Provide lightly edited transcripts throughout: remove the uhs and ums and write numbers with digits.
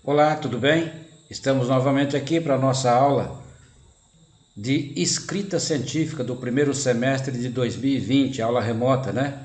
Olá, tudo bem? Estamos novamente aqui para a nossa aula de escrita científica do primeiro semestre de 2020, aula remota, né?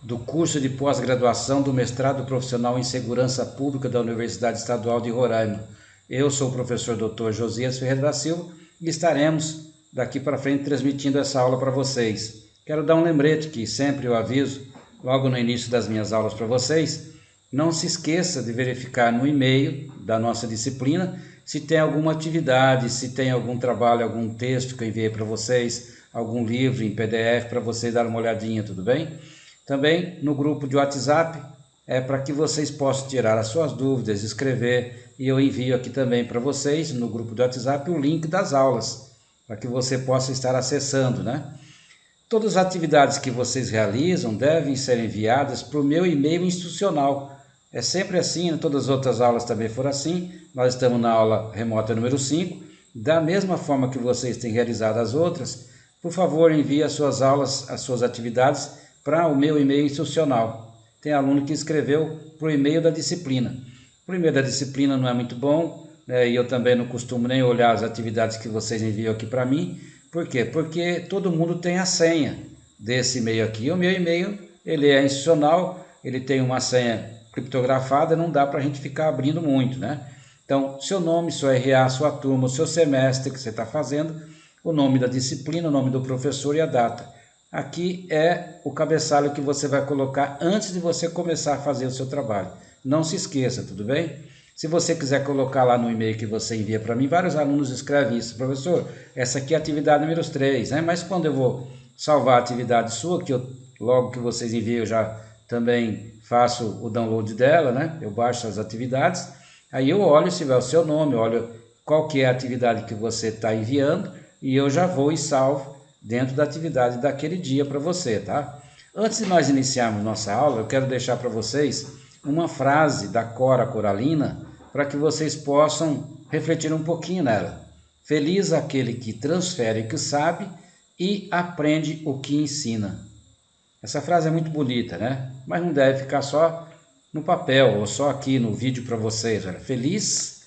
Do curso de pós-graduação do mestrado profissional em segurança pública da Universidade Estadual de Roraima. Eu sou o professor Dr. Josias Ferreira da Silva e estaremos daqui para frente transmitindo essa aula para vocês. Quero dar um lembrete que sempre eu aviso logo no início das minhas aulas para vocês. Não se esqueça de verificar no e-mail da nossa disciplina se tem alguma atividade, se tem algum trabalho, algum texto que eu enviei para vocês, algum livro em PDF para vocês darem uma olhadinha, tudo bem? Também no grupo de WhatsApp para que vocês possam tirar as suas dúvidas, escrever, e eu envio aqui também para vocês no grupo de WhatsApp o link das aulas, para que você possa estar acessando, né? Todas as atividades que vocês realizam devem ser enviadas para o meu e-mail institucional. É sempre assim, em todas as outras aulas também foram assim. Nós estamos na aula remota número 5. Da mesma forma que vocês têm realizado as outras, por favor, envie as suas aulas, as suas atividades para o meu e-mail institucional. Tem aluno que escreveu para o e-mail da disciplina. O e-mail da disciplina não é muito bom, né? E eu também não costumo nem olhar as atividades que vocês enviam aqui para mim. Por quê? Porque todo mundo tem a senha desse e-mail aqui. O meu e-mail, ele é institucional, ele tem uma senha criptografada, não dá para a gente ficar abrindo muito, né? Então, seu nome, seu RA, sua turma, o seu semestre que você está fazendo, o nome da disciplina, o nome do professor e a data. Aqui é o cabeçalho que você vai colocar antes de você começar a fazer o seu trabalho. Não se esqueça, tudo bem? Se você quiser colocar lá no e-mail que você envia para mim, vários alunos escrevem isso. Professor, essa aqui é a atividade número 3, né? Mas quando eu vou salvar a atividade sua, que eu, logo que vocês enviam, eu já também faço o download dela, né? Eu baixo as atividades, aí eu olho se vai o seu nome, olho qual que é a atividade que você está enviando e eu já vou e salvo dentro da atividade daquele dia para você, tá? Antes de nós iniciarmos nossa aula, eu quero deixar para vocês uma frase da Cora Coralina para que vocês possam refletir um pouquinho nela. Feliz aquele que transfere o que sabe e aprende o que ensina. Essa frase é muito bonita, né? Mas não deve ficar só no papel ou só aqui no vídeo para vocês. Olha, feliz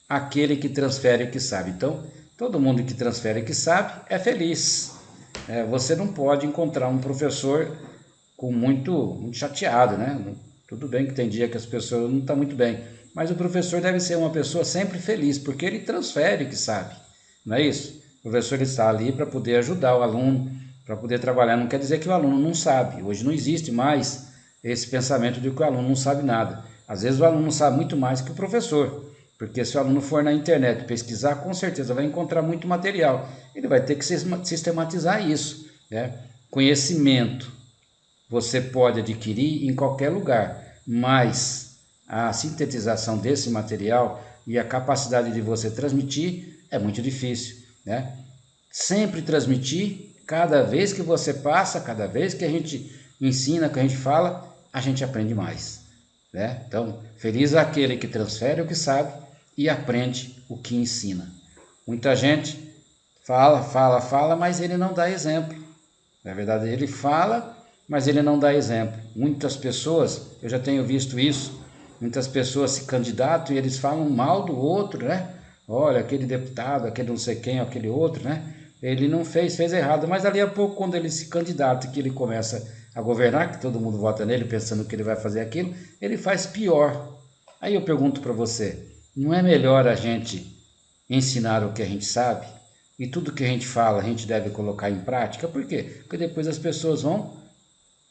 aquele que transfere o que sabe. Então, todo mundo que transfere o que sabe é feliz. Você não pode encontrar um professor com muito chateado, né? Tudo bem que tem dia que as pessoas não estão muito bem, mas o professor deve ser uma pessoa sempre feliz, porque ele transfere o que sabe, não é isso? O professor está ali para poder ajudar o aluno, para poder trabalhar. Não quer dizer que o aluno não sabe. Hoje não existe mais esse pensamento de que o aluno não sabe nada. Às vezes o aluno sabe muito mais que o professor, porque se o aluno for na internet pesquisar, com certeza vai encontrar muito material. Ele vai ter que sistematizar isso, né? Conhecimento você pode adquirir em qualquer lugar, mas a sintetização desse material e a capacidade de você transmitir é muito difícil, né? Sempre transmitir, cada vez que você passa, cada vez que a gente ensina, que a gente fala, a gente aprende mais, né? Então, feliz é aquele que transfere o que sabe e aprende o que ensina. Muita gente fala, mas ele não dá exemplo. Na verdade, ele fala, mas ele não dá exemplo. Muitas pessoas, eu já tenho visto isso, muitas pessoas se candidatam e eles falam mal do outro, né? Olha, aquele deputado, aquele não sei quem, aquele outro, né? Ele não fez errado, mas ali a pouco, quando ele se candidata, que ele começa a governar, que todo mundo vota nele pensando que ele vai fazer aquilo, ele faz pior. Aí eu pergunto para você, não é melhor a gente ensinar o que a gente sabe? E tudo que a gente fala, a gente deve colocar em prática? Por quê? Porque depois as pessoas vão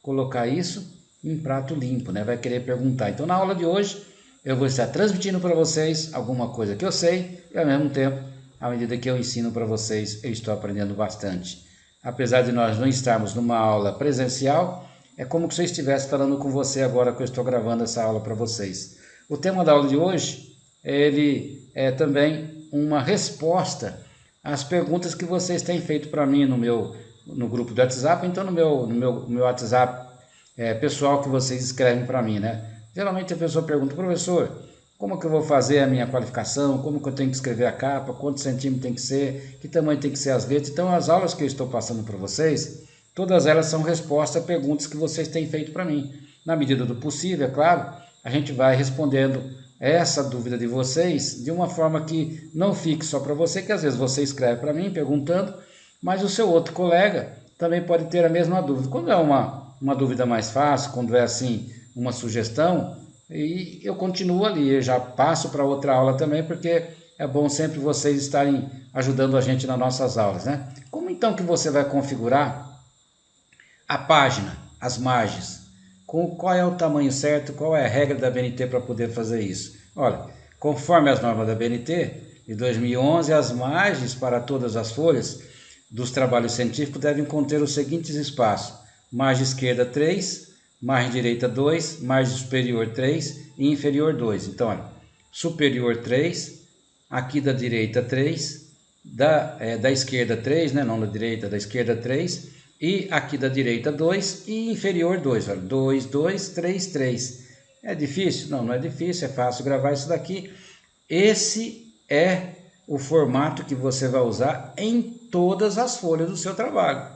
colocar isso em prato limpo, né? Vai querer perguntar. Então, na aula de hoje, eu vou estar transmitindo para vocês alguma coisa que eu sei e, ao mesmo tempo, à medida que eu ensino para vocês, eu estou aprendendo bastante. Apesar de nós não estarmos numa aula presencial, é como se eu estivesse falando com você agora que eu estou gravando essa aula para vocês. O tema da aula de hoje, ele é também uma resposta às perguntas que vocês têm feito para mim no grupo do WhatsApp, então no meu WhatsApp pessoal que vocês escrevem para mim, né? Geralmente a pessoa pergunta, professor, como que eu vou fazer a minha qualificação, como que eu tenho que escrever a capa, quantos centímetros tem que ser, que tamanho tem que ser as letras. Então as aulas que eu estou passando para vocês, todas elas são resposta a perguntas que vocês têm feito para mim. Na medida do possível, é claro, a gente vai respondendo essa dúvida de vocês de uma forma que não fique só para você, que às vezes você escreve para mim perguntando, mas o seu outro colega também pode ter a mesma dúvida. Quando é uma dúvida mais fácil, quando é assim uma sugestão, e eu continuo ali, eu já passo para outra aula também, porque é bom sempre vocês estarem ajudando a gente nas nossas aulas, né? Como então que você vai configurar a página, as margens? Qual é o tamanho certo, qual é a regra da BNT para poder fazer isso? Olha, conforme as normas da BNT de 2011, as margens para todas as folhas dos trabalhos científicos devem conter os seguintes espaços: margem esquerda 3, margem direita 2, margem superior 3 e inferior 2. Então, olha, superior 3, aqui da direita 3, da esquerda 3, né? Não da direita, da esquerda 3, e aqui da direita 2 e inferior 2, olha, 2, 2, 3, 3. É difícil? Não, não é difícil, é fácil gravar isso daqui. Esse é o formato que você vai usar em todas as folhas do seu trabalho.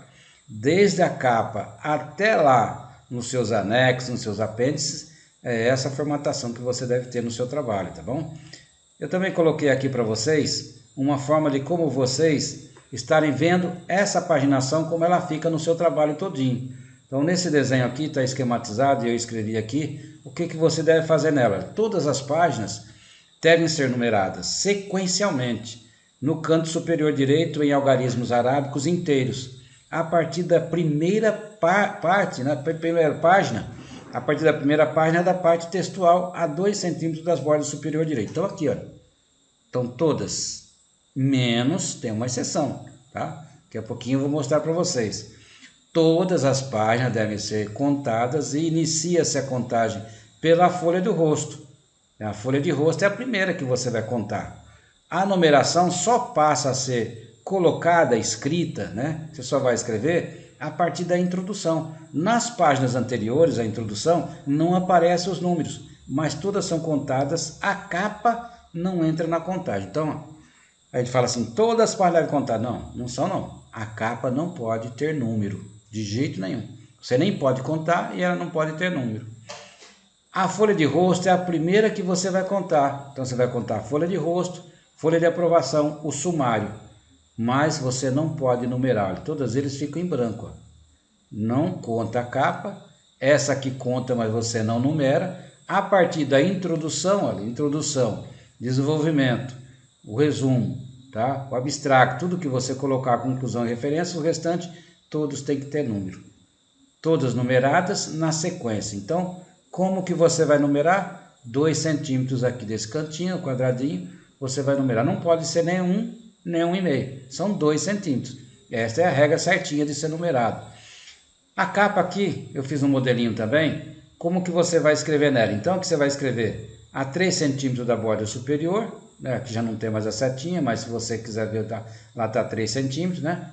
Desde a capa até lá, nos seus anexos, nos seus apêndices, é essa formatação que você deve ter no seu trabalho, tá bom? Eu também coloquei aqui para vocês uma forma de como vocês estarem vendo essa paginação, como ela fica no seu trabalho todinho. Então, nesse desenho aqui está esquematizado e eu escrevi aqui o que você deve fazer nela. Todas as páginas devem ser numeradas sequencialmente no canto superior direito em algarismos arábicos inteiros, a partir da primeira parte, na primeira página, a partir da primeira página da parte textual a 2 centímetros das bordas superior direito. Então aqui, ó, estão todas, menos, tem uma exceção, tá? Daqui a pouquinho eu vou mostrar para vocês. Todas as páginas devem ser contadas e inicia-se a contagem pela folha do rosto. A folha de rosto é a primeira que você vai contar. A numeração só passa a ser colocada, escrita, né? Você só vai escrever a partir da introdução. Nas páginas anteriores à introdução não aparecem os números, mas todas são contadas, a capa não entra na contagem. Então, a gente fala assim, todas as páginas devem contar. Não, não são não. A capa não pode ter número, de jeito nenhum. Você nem pode contar e ela não pode ter número. A folha de rosto é a primeira que você vai contar. Então você vai contar a folha de rosto, folha de aprovação, o sumário. Mas você não pode numerar, todas eles ficam em branco. Não conta a capa, essa aqui conta, mas você não numera. A partir da introdução, olha, introdução, desenvolvimento, o resumo, tá? O abstrato, tudo que você colocar, conclusão e referência, o restante, todos têm que ter número. Todas numeradas na sequência. Então, como que você vai numerar? 2 centímetros aqui desse cantinho, quadradinho, você vai numerar. Não pode ser nem 1, nem 1,5. São 2 centímetros. Essa é a regra certinha de ser numerado. A capa aqui, eu fiz um modelinho também. Como que você vai escrever nela? Então, aqui você vai escrever a 3 centímetros da borda superior, né? Aqui já não tem mais a setinha, mas se você quiser ver, lá está 3 centímetros, né?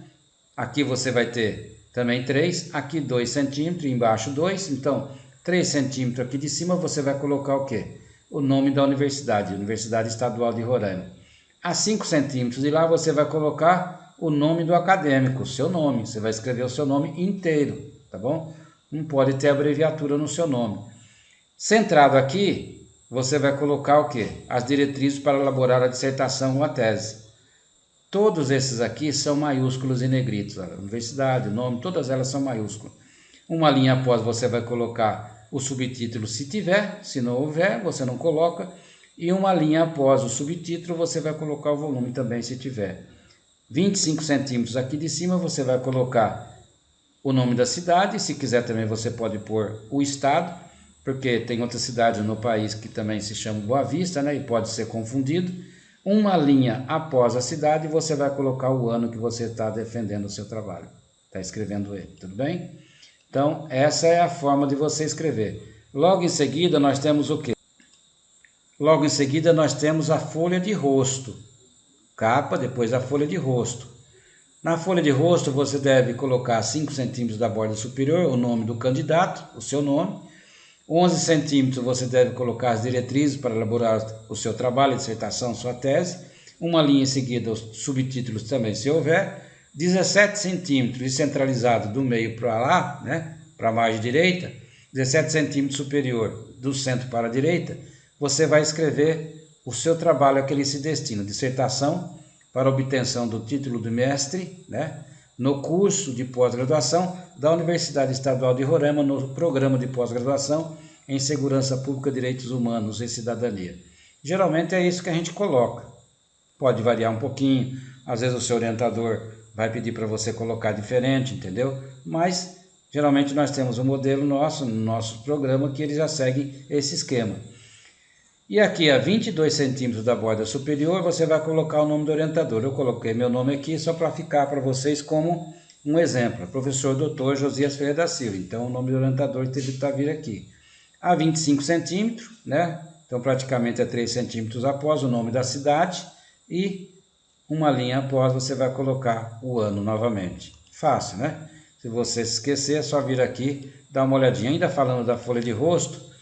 Aqui você vai ter também 3, aqui 2 centímetros, embaixo 2, então 3 centímetros aqui de cima você vai colocar o quê? O nome da universidade, Universidade Estadual de Roraima. A 5 centímetros de lá você vai colocar o nome do acadêmico, o seu nome, você vai escrever o seu nome inteiro, tá bom? Não pode ter abreviatura no seu nome. Centrado aqui, você vai colocar o quê? As diretrizes para elaborar a dissertação ou a tese. Todos esses aqui são maiúsculos e negritos, a universidade, o nome, todas elas são maiúsculas. Uma linha após você vai colocar o subtítulo se tiver, se não houver, você não coloca. E uma linha após o subtítulo você vai colocar o volume também se tiver. 25 centímetros aqui de cima você vai colocar o nome da cidade, se quiser também você pode pôr o estado, porque tem outras cidades no país que também se chamam Boa Vista, né, e pode ser confundido. Uma linha após a cidade você vai colocar o ano que você está defendendo o seu trabalho, está escrevendo ele, tudo bem? Então, essa é a forma de você escrever. Logo em seguida, nós temos o quê? Logo em seguida, nós temos a folha de rosto. Capa, depois a folha de rosto. Na folha de rosto, você deve colocar 5 centímetros da borda superior, o nome do candidato, o seu nome. 11 centímetros você deve colocar as diretrizes para elaborar o seu trabalho, dissertação, sua tese. Uma linha em seguida, os subtítulos também, se houver. 17 centímetros centralizado do meio para lá, né, para a margem direita, 17 centímetros superior do centro para a direita, você vai escrever o seu trabalho a que ele se destina, dissertação para obtenção do título de mestre, né? No curso de pós-graduação da Universidade Estadual de Roraima, no programa de pós-graduação em Segurança Pública, Direitos Humanos e Cidadania. Geralmente é isso que a gente coloca. Pode variar um pouquinho, às vezes o seu orientador vai pedir para você colocar diferente, entendeu? Mas geralmente nós temos um modelo nosso, no nosso programa, que ele já segue esse esquema. E aqui a 22 centímetros da borda superior, você vai colocar o nome do orientador. Eu coloquei meu nome aqui só para ficar para vocês como um exemplo. Professor Dr. Josias Ferreira da Silva. Então o nome do orientador teve que vir aqui. A 25 centímetros, né? Então praticamente é 3 centímetros após o nome da cidade. E uma linha após você vai colocar o ano novamente. Fácil, né? Se você se esquecer, é só vir aqui, dar uma olhadinha. Ainda falando da folha de rosto,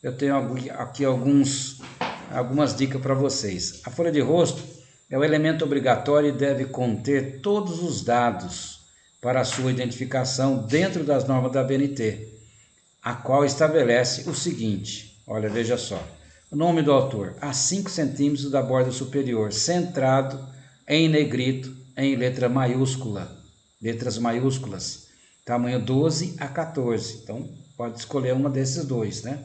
eu tenho aqui algumas dicas para vocês. A folha de rosto é o elemento obrigatório e deve conter todos os dados para a sua identificação dentro das normas da ABNT, a qual estabelece o seguinte, olha, veja só. O nome do autor, a 5 centímetros da borda superior, centrado em negrito, em letras maiúsculas, tamanho 12 a 14. Então, pode escolher uma desses dois, né?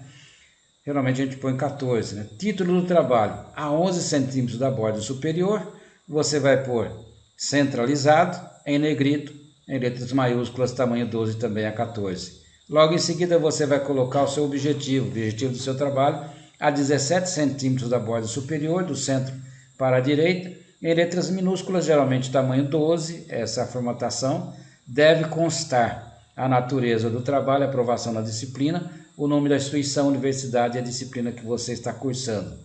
Geralmente a gente põe 14, né? Título do trabalho, a 11 centímetros da borda superior, você vai pôr centralizado, em negrito, em letras maiúsculas, tamanho 12 também a 14. Logo em seguida você vai colocar o seu objetivo do seu trabalho, a 17 centímetros da borda superior, do centro para a direita, em letras minúsculas, geralmente tamanho 12, essa é a formatação, deve constar a natureza do trabalho, a aprovação na disciplina, o nome da instituição, universidade e a disciplina que você está cursando,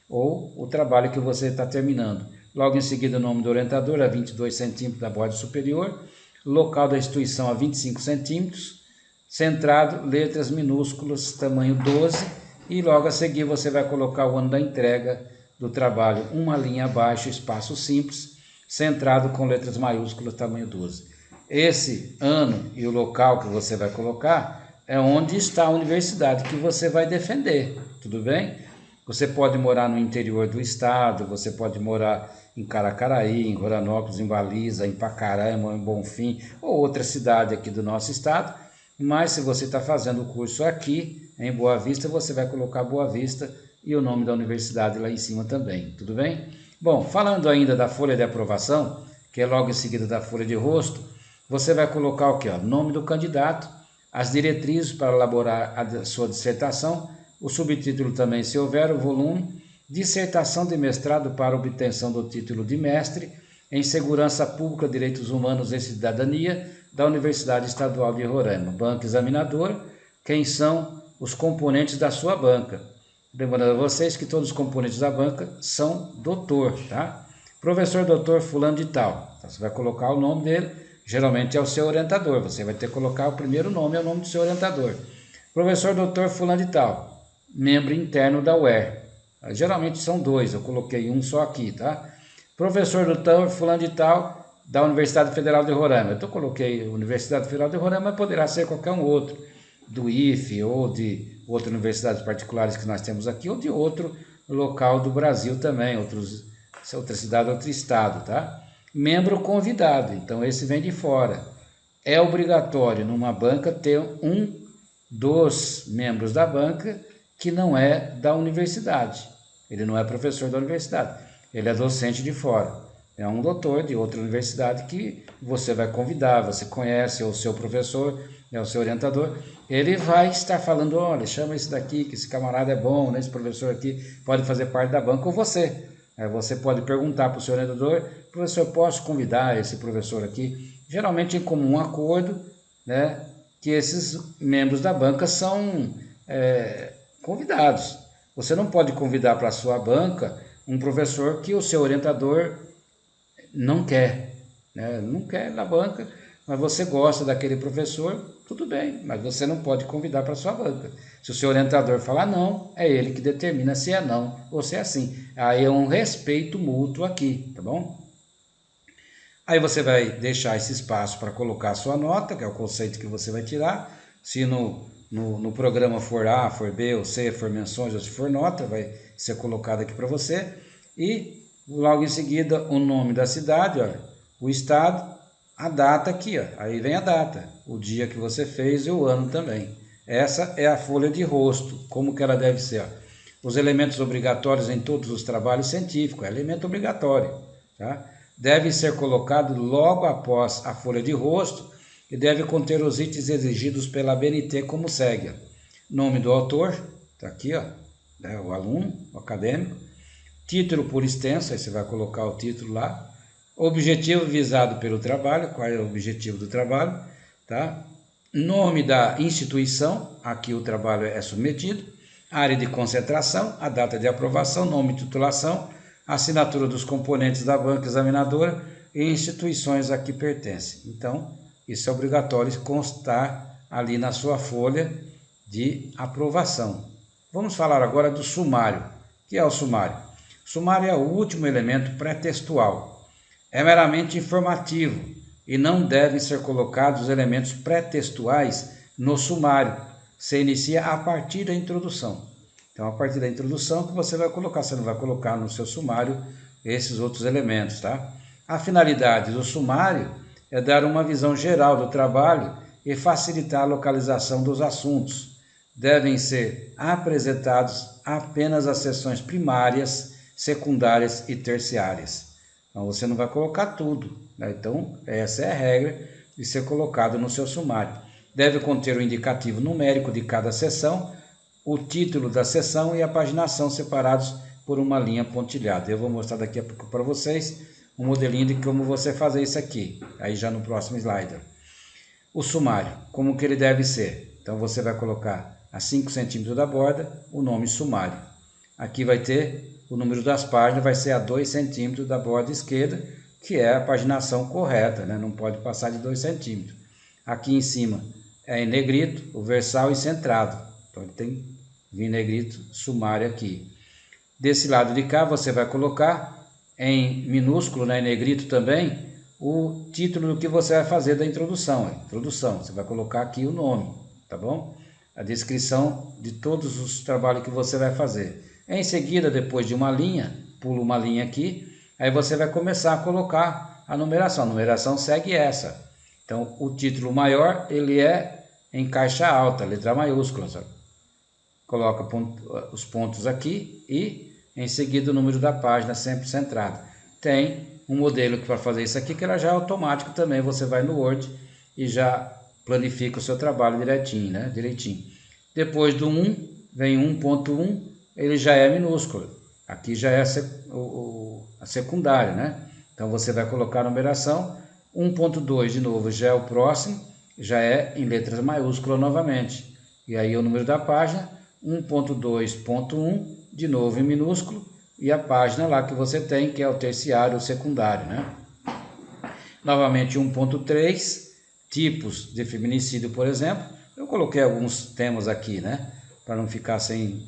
ou o trabalho que você está terminando. Logo em seguida, o nome do orientador, a 22 centímetros da borda superior, local da instituição a 25 centímetros, centrado, letras minúsculas, tamanho 12, e logo a seguir você vai colocar o ano da entrega do trabalho, uma linha abaixo, espaço simples, centrado com letras maiúsculas, tamanho 12. Esse ano e o local que você vai colocar é onde está a universidade que você vai defender, tudo bem? Você pode morar no interior do estado, você pode morar em Caracaraí, em Roranópolis, em Baliza, em Pacaraima, em Bonfim, ou outra cidade aqui do nosso estado, mas se você está fazendo o curso aqui, em Boa Vista, você vai colocar Boa Vista e o nome da universidade lá em cima também, tudo bem? Bom, falando ainda da folha de aprovação, que é logo em seguida da folha de rosto, você vai colocar o quê? Nome do candidato, as diretrizes para elaborar a sua dissertação, o subtítulo também, se houver, o volume, dissertação de mestrado para obtenção do título de mestre em Segurança Pública, Direitos Humanos e Cidadania da Universidade Estadual de Roraima. Banca examinadora, quem são os componentes da sua banca. Lembrando a vocês que todos os componentes da banca são doutor, tá? Professor doutor fulano de tal. Então, você vai colocar o nome dele, geralmente é o seu orientador, você vai ter que colocar o primeiro nome, é o nome do seu orientador. Professor doutor fulano de tal, membro interno da UER. Geralmente são dois, eu coloquei um só aqui, tá? Professor doutor fulano de tal, da Universidade Federal de Roraima. Eu coloquei Universidade Federal de Roraima, mas poderá ser qualquer um outro, do IFE ou de outras universidades particulares que nós temos aqui, ou de outro local do Brasil também, outra cidade, outro estado, tá? Membro convidado, então esse vem de fora. É obrigatório numa banca ter um dos membros da banca que não é da universidade. Ele não é professor da universidade, ele é docente de fora. É um doutor de outra universidade que você vai convidar, você conhece, ou o seu professor, o seu orientador, ele vai estar falando, olha, chama esse daqui, que esse camarada é bom, né? Esse professor aqui pode fazer parte da banca, ou você. Você pode perguntar para o seu orientador, professor, posso convidar esse professor aqui? Geralmente em comum acordo, né, que esses membros da banca são convidados. Você não pode convidar para a sua banca um professor que o seu orientador não quer, né? Não quer na banca, mas você gosta daquele professor, tudo bem, mas você não pode convidar para a sua banca. Se o seu orientador falar não, é ele que determina se é não ou se é sim. Aí é um respeito mútuo aqui, tá bom? Aí você vai deixar esse espaço para colocar a sua nota, que é o conceito que você vai tirar. Se no no programa for A, for B, ou C, for menções ou se for nota, vai ser colocado aqui para você. E logo em seguida o nome da cidade, olha, o estado, a data aqui, ó, aí vem a data, o dia que você fez e o ano também. Essa é a folha de rosto, como que ela deve ser, ó. Os elementos obrigatórios em todos os trabalhos científicos, é elemento obrigatório, tá? Deve ser colocado logo após a folha de rosto e deve conter os itens exigidos pela ABNT como segue, ó. Nome do autor, tá aqui, ó, né, o aluno, o acadêmico. Título por extenso, aí você vai colocar o título lá. Objetivo visado pelo trabalho, qual é o objetivo do trabalho, tá? Nome da instituição, aqui o trabalho é submetido. Área de concentração, a data de aprovação, nome e titulação, assinatura dos componentes da banca examinadora e instituições a que pertencem. Então, isso é obrigatório constar ali na sua folha de aprovação. Vamos falar agora do sumário. O que é o sumário? O sumário é o último elemento pré-textual. É meramente informativo e não devem ser colocados os elementos pré-textuais no sumário. Você inicia a partir da introdução. Então, a partir da introdução que você vai colocar, você não vai colocar no seu sumário esses outros elementos, tá? A finalidade do sumário é dar uma visão geral do trabalho e facilitar a localização dos assuntos. Devem ser apresentados apenas as seções primárias, secundárias e terciárias. Então, você não vai colocar tudo, né? Então, essa é a regra de ser colocado no seu sumário. Deve conter o indicativo numérico de cada seção, o título da seção e a paginação separados por uma linha pontilhada. Eu vou mostrar daqui a pouco para vocês um modelinho de como você fazer isso aqui, aí já no próximo slide. O sumário, como que ele deve ser? Então, você vai colocar a 5 centímetros da borda o nome sumário. Aqui vai ter o número das páginas, vai ser a 2 centímetros da borda esquerda, que é a paginação correta, né? Não pode passar de 2 centímetros. Aqui em cima é em negrito, o versal e centrado. Então tem que vir negrito sumário aqui. Desse lado de cá você vai colocar em minúsculo, né, em negrito também, o título do que você vai fazer da introdução. Introdução, você vai colocar aqui o nome, tá bom? A descrição de todos os trabalhos que você vai fazer. Em seguida, depois de uma linha, pula uma linha aqui, aí você vai começar a colocar a numeração. A numeração segue essa. Então, o título maior, ele é em caixa alta, letra maiúscula. Sabe? Coloca os pontos aqui e, em seguida, o número da página sempre centrado. Tem um modelo que para fazer isso aqui, que ela já é automático também. Você vai no Word e já planifica o seu trabalho direitinho, né? Depois do 1, vem 1.1, ele já é minúsculo. Aqui já é a secundária, né? Então você vai colocar a numeração. 1.2 de novo já é o próximo, já é em letras maiúsculas novamente. E aí o número da página, 1.2.1, de novo em minúsculo, e a página lá que você tem, que é o terciário ou secundário, né? Novamente 1.3, tipos de feminicídio, por exemplo. Eu coloquei alguns temas aqui, né? Para não ficar sem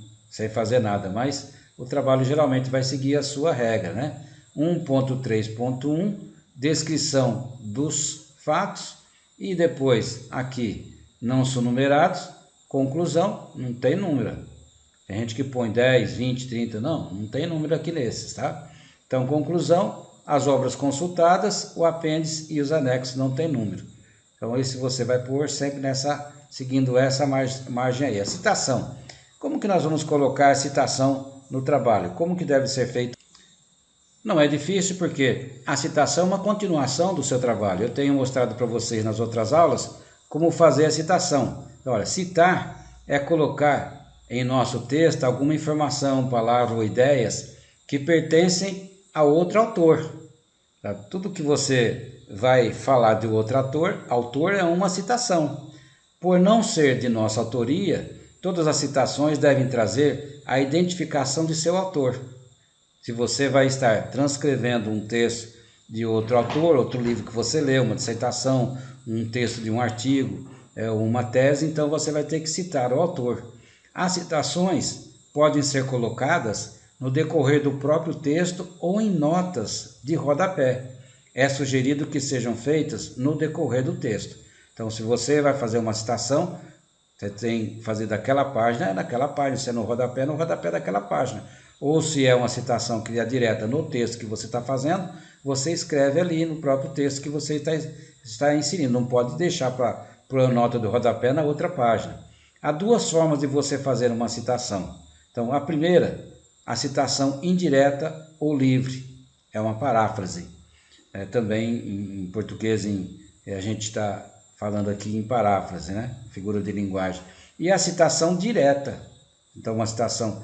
fazer nada, mas o trabalho geralmente vai seguir a sua regra, né? 1.3.1, descrição dos fatos, e depois aqui não são numerados, conclusão, não tem número. Tem gente que põe 10, 20, 30, não tem número aqui nesses, tá? Então, conclusão, as obras consultadas, o apêndice e os anexos não tem número. Então, esse você vai pôr sempre seguindo essa margem aí. A citação. Como que nós vamos colocar a citação no trabalho? Como que deve ser feito? Não é difícil, porque a citação é uma continuação do seu trabalho. Eu tenho mostrado para vocês nas outras aulas como fazer a citação. Então, olha, citar é colocar em nosso texto alguma informação, palavra ou ideias que pertencem a outro autor. Tá? Tudo que você vai falar de outro autor é uma citação. Por não ser de nossa autoria, todas as citações devem trazer a identificação de seu autor. Se você vai estar transcrevendo um texto de outro autor, outro livro que você leu, uma dissertação, um texto de um artigo, uma tese, então você vai ter que citar o autor. As citações podem ser colocadas no decorrer do próprio texto ou em notas de rodapé. É sugerido que sejam feitas no decorrer do texto. Então, se você vai fazer uma citação, Você tem que fazer daquela página, é naquela página, se é no rodapé daquela página. Ou se é uma citação que é direta no texto que você está fazendo, você escreve ali no próprio texto que você está inserindo. Não pode deixar para a nota do rodapé na outra página. Há duas formas de você fazer uma citação. Então, a primeira, a citação indireta ou livre. É uma paráfrase. Também em português a gente está falando aqui em paráfrase, né? Figura de linguagem. E a citação direta. Então, uma citação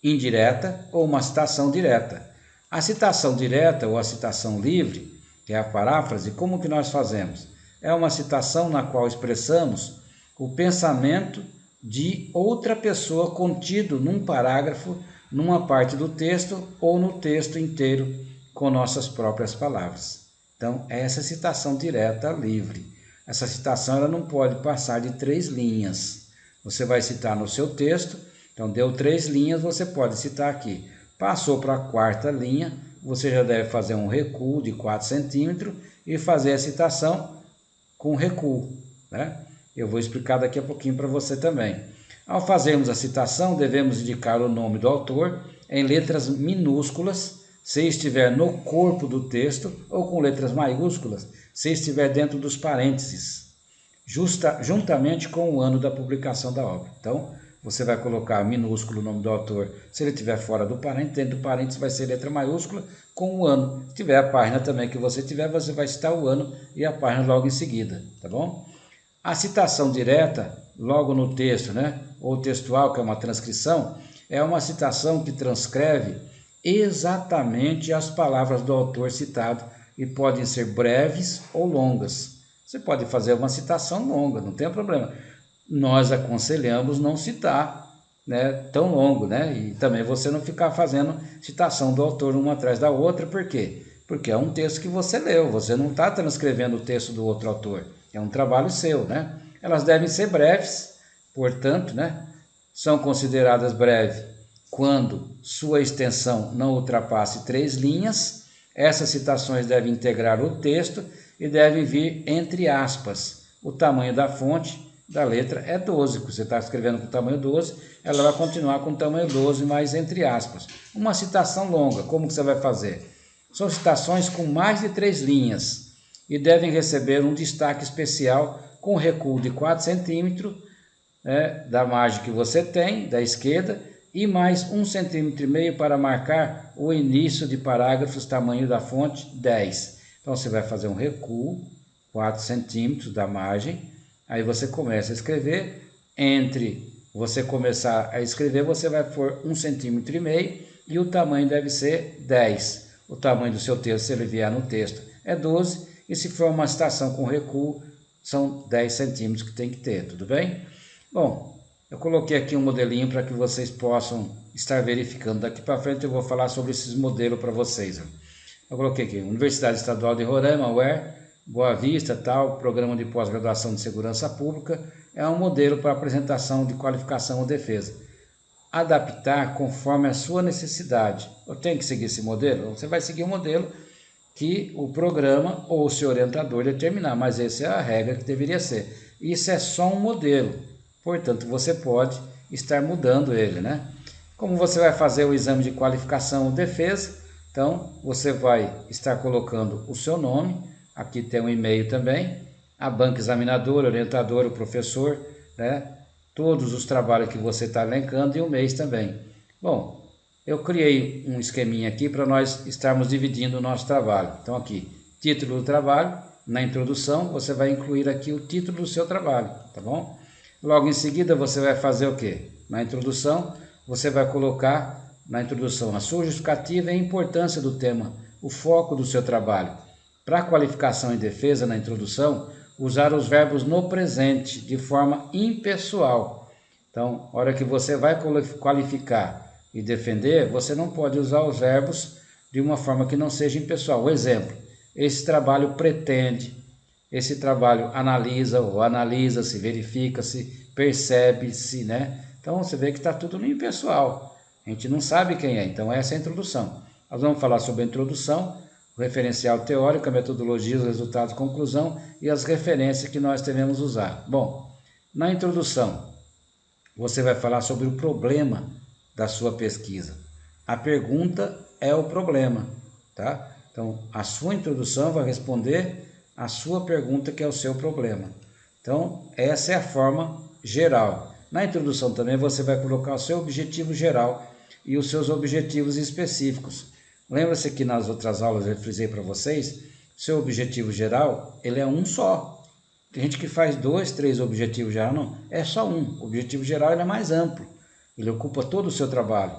indireta ou uma citação direta. A citação direta ou a citação livre, que é a paráfrase, como que nós fazemos? É uma citação na qual expressamos o pensamento de outra pessoa contido num parágrafo, numa parte do texto ou no texto inteiro com nossas próprias palavras. Então, essa citação direta livre. Essa citação ela não pode passar de 3 linhas. Você vai citar no seu texto, então deu 3 linhas, você pode citar aqui. Passou para a 4ª linha, você já deve fazer um recuo de 4 centímetros e fazer a citação com recuo, né? Eu vou explicar daqui a pouquinho para você também. Ao fazermos a citação, devemos indicar o nome do autor em letras minúsculas, se estiver no corpo do texto, ou com letras maiúsculas, se estiver dentro dos parênteses, juntamente com o ano da publicação da obra. Então, você vai colocar minúsculo o nome do autor, se ele estiver fora do parênteses, dentro do parênteses vai ser letra maiúscula com o ano. Se tiver a página também que você tiver, você vai citar o ano e a página logo em seguida, tá bom? A citação direta, logo no texto, né, ou textual, que é uma transcrição, é uma citação que transcreve exatamente as palavras do autor citado e podem ser breves ou longas. Você pode fazer uma citação longa, não tem problema. Nós aconselhamos não citar, né, tão longo, né, e também você não ficar fazendo citação do autor uma atrás da outra. Por quê? Porque é um texto que você leu, você não está transcrevendo o texto do outro autor, é um trabalho seu, né? Elas devem ser breves, portanto, né, são consideradas breves quando sua extensão não ultrapasse 3 linhas. Essas citações devem integrar o texto e devem vir entre aspas. O tamanho da fonte da letra é 12, você está escrevendo com tamanho 12, ela vai continuar com tamanho 12, mas entre aspas. Uma citação longa, como que você vai fazer? São citações com mais de 3 linhas e devem receber um destaque especial com recuo de 4 centímetros, né, da margem que você tem, da esquerda, e mais 1,5 centímetro para marcar o início de parágrafos, tamanho da fonte 10. Então você vai fazer um recuo, 4 centímetros da margem, aí você começa a escrever. Entre você começar a escrever, você vai pôr 1,5 centímetro e o tamanho deve ser 10. O tamanho do seu texto, se ele vier no texto, é 12, e se for uma citação com recuo, são 10 centímetros que tem que ter, tudo bem? Bom, eu coloquei aqui um modelinho para que vocês possam estar verificando. Daqui para frente eu vou falar sobre esses modelos para vocês. Eu coloquei aqui, Universidade Estadual de Roraima, UER, Boa Vista, tal, Programa de Pós-Graduação de Segurança Pública, é um modelo para apresentação de qualificação ou defesa. Adaptar conforme a sua necessidade. Eu tenho que seguir esse modelo? Você vai seguir o modelo que o programa ou o seu orientador determinar, mas essa é a regra que deveria ser. Isso é só um modelo, portanto você pode estar mudando ele, né? Como você vai fazer o exame de qualificação ou defesa, então você vai estar colocando o seu nome, aqui tem um e-mail também, a banca examinadora, orientador, o professor, né? Todos os trabalhos que você está elencando e o mês também. Bom, eu criei um esqueminha aqui para nós estarmos dividindo o nosso trabalho. Então aqui, título do trabalho, na introdução você vai incluir aqui o título do seu trabalho, tá bom? Logo em seguida você vai fazer o quê? Na introdução você vai colocar na introdução a sua justificativa e a importância do tema, o foco do seu trabalho. Para qualificação e defesa na introdução, usar os verbos no presente de forma impessoal. Então, na hora que você vai qualificar e defender, você não pode usar os verbos de uma forma que não seja impessoal. O exemplo, esse trabalho pretende, esse trabalho analisa ou analisa-se, verifica-se, percebe-se, né? Então você vê que está tudo no impessoal. A gente não sabe quem é, então essa é a introdução. Nós vamos falar sobre a introdução, o referencial teórico, a metodologia, os resultados, conclusão e as referências que nós devemos usar. Bom, na introdução, você vai falar sobre o problema da sua pesquisa. A pergunta é o problema, tá? Então, a sua introdução vai responder a sua pergunta, que é o seu problema. Então, essa é a forma geral. Na introdução também você vai colocar o seu objetivo geral e os seus objetivos específicos. Lembra-se que nas outras aulas eu frisei para vocês, seu objetivo geral, ele é um só. Tem gente que faz 2, 3 objetivos gerais, não, é só um. O objetivo geral ele é mais amplo, ele ocupa todo o seu trabalho.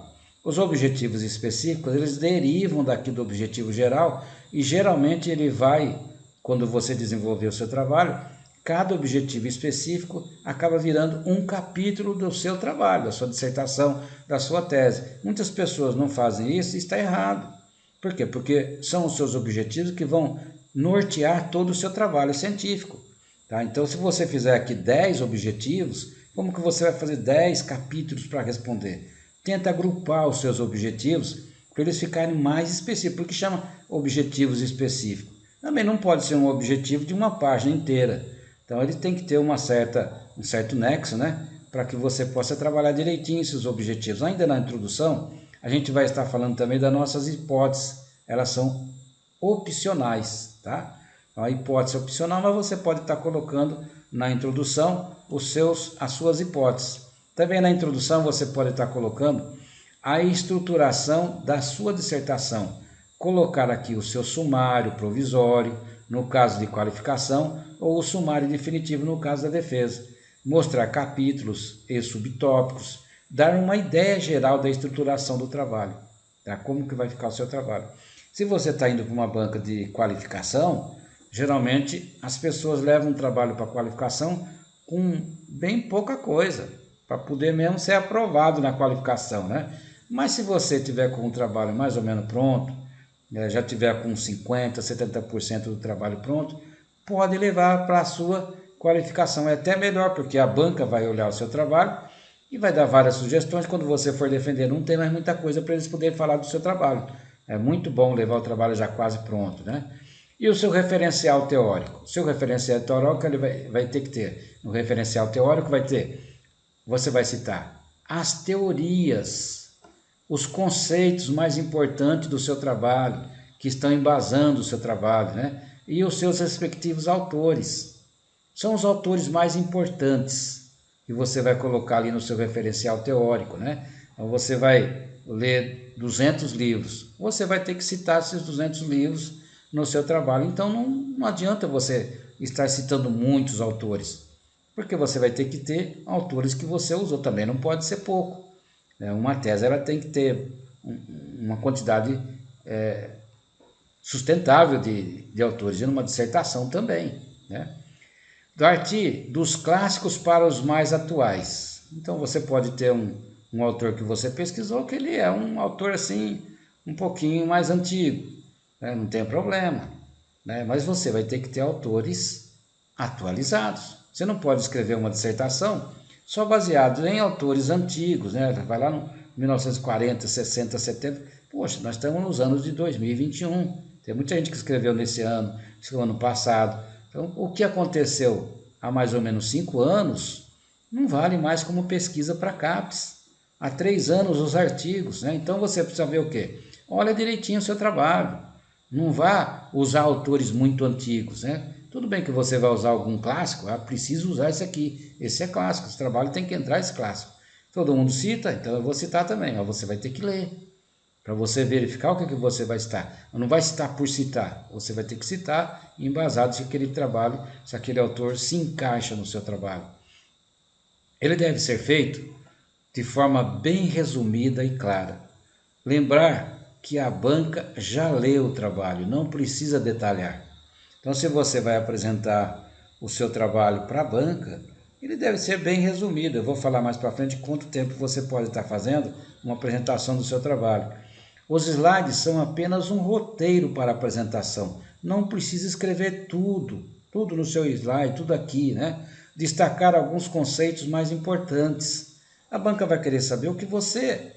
Os objetivos específicos, eles derivam daqui do objetivo geral e geralmente ele vai, quando você desenvolver o seu trabalho, cada objetivo específico acaba virando um capítulo do seu trabalho, da sua dissertação, da sua tese. Muitas pessoas não fazem isso e está errado. Por quê? Porque são os seus objetivos que vão nortear todo o seu trabalho científico. Tá? Então, se você fizer aqui 10 objetivos, como que você vai fazer 10 capítulos para responder? Tenta agrupar os seus objetivos para eles ficarem mais específicos, porque chama objetivos específicos. Também não pode ser um objetivo de uma página inteira. Então, ele tem que ter um certo nexo, né? Para que você possa trabalhar direitinho esses objetivos. Ainda na introdução, a gente vai estar falando também das nossas hipóteses. Elas são opcionais, tá? A hipótese é opcional, mas você pode estar colocando na introdução as suas hipóteses. Também na introdução você pode estar colocando a estruturação da sua dissertação. Colocar aqui o seu sumário provisório, no caso de qualificação, ou o sumário definitivo, no caso da defesa. Mostrar capítulos e subtópicos, dar uma ideia geral da estruturação do trabalho, tá? Como que vai ficar o seu trabalho. Se você está indo para uma banca de qualificação, geralmente as pessoas levam um trabalho para qualificação com bem pouca coisa, para poder mesmo ser aprovado na qualificação, né? Mas se você tiver com um trabalho mais ou menos pronto, já tiver com 50%, 70% do trabalho pronto, pode levar para a sua qualificação. É até melhor, porque a banca vai olhar o seu trabalho e vai dar várias sugestões. Quando você for defender, não tem mais muita coisa para eles poderem falar do seu trabalho. É muito bom levar o trabalho já quase pronto, né? E o seu referencial teórico? O seu referencial teórico ele vai ter que ter. No referencial teórico você vai citar as teorias, os conceitos mais importantes do seu trabalho, que estão embasando o seu trabalho, né? E os seus respectivos autores. São os autores mais importantes que você vai colocar ali no seu referencial teórico, né? Então você vai ler 200 livros, você vai ter que citar esses 200 livros no seu trabalho. Então não adianta você estar citando muitos autores, porque você vai ter que ter autores que você usou, também não pode ser pouco. Uma tese ela tem que ter uma quantidade sustentável de autores, e numa dissertação também, né? Partir dos clássicos para os mais atuais. Então você pode ter um autor que você pesquisou que ele é um autor assim um pouquinho mais antigo, né? Não tem problema, né? Mas você vai ter que ter autores atualizados. Você não pode escrever uma dissertação só baseado em autores antigos, né? Vai lá no 1940, 60, 70. Poxa, nós estamos nos anos de 2021. Tem muita gente que escreveu nesse ano, no ano passado. Então, o que aconteceu há mais ou menos 5 anos não vale mais como pesquisa para CAPES. Há 3 anos os artigos, né? Então você precisa ver o quê? Olha direitinho o seu trabalho. Não vá usar autores muito antigos, né? Tudo bem que você vai usar algum clássico, preciso usar esse aqui. Esse é clássico, esse trabalho tem que entrar esse clássico. Todo mundo cita, então eu vou citar também, mas você vai ter que ler, para você verificar o que você vai citar. Não vai citar por citar, você vai ter que citar embasado se aquele trabalho, se aquele autor se encaixa no seu trabalho. Ele deve ser feito de forma bem resumida e clara. Lembrar que a banca já leu o trabalho, não precisa detalhar. Então, se você vai apresentar o seu trabalho para a banca, ele deve ser bem resumido. Eu vou falar mais para frente quanto tempo você pode estar fazendo uma apresentação do seu trabalho. Os slides são apenas um roteiro para a apresentação. Não precisa escrever tudo no seu slide, tudo aqui, né? Destacar alguns conceitos mais importantes. A banca vai querer saber o que você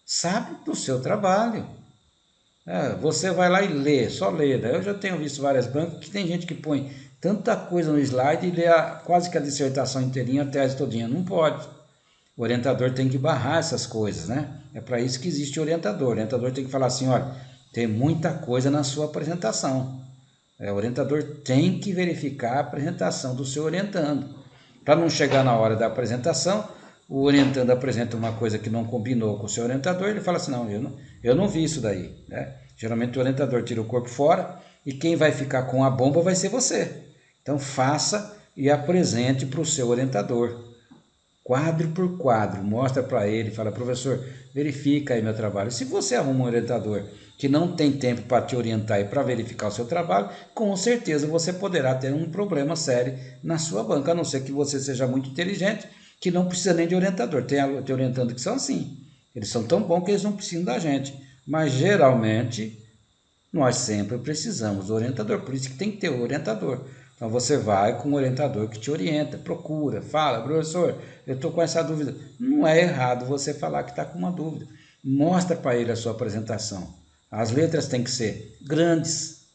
sabe do seu trabalho. Você vai lá e lê, só lê. Eu já tenho visto várias bancas que tem gente que põe tanta coisa no slide e lê quase que a dissertação inteirinha, a tese todinha. Não pode. O orientador tem que barrar essas coisas, né? É para isso que existe o orientador. O orientador tem que falar assim, olha, tem muita coisa na sua apresentação. O orientador tem que verificar a apresentação do seu orientando. Para não chegar na hora da apresentação, o orientando apresenta uma coisa que não combinou com o seu orientador, ele fala assim, não, eu não vi isso daí, né? Geralmente o orientador tira o corpo fora e quem vai ficar com a bomba vai ser você. Então faça e apresente para o seu orientador, quadro por quadro, mostra para ele, fala, professor, verifica aí meu trabalho. Se você arruma um orientador que não tem tempo para te orientar e para verificar o seu trabalho, com certeza você poderá ter um problema sério na sua banca, a não ser que você seja muito inteligente, que não precisa nem de orientador. Tem orientando que são assim, eles são tão bons que eles não precisam da gente, mas geralmente nós sempre precisamos do orientador, por isso que tem que ter o orientador. Então você vai com o orientador que te orienta, procura, fala, professor, eu estou com essa dúvida. Não é errado você falar que está com uma dúvida. Mostra para ele a sua apresentação. As letras têm que ser grandes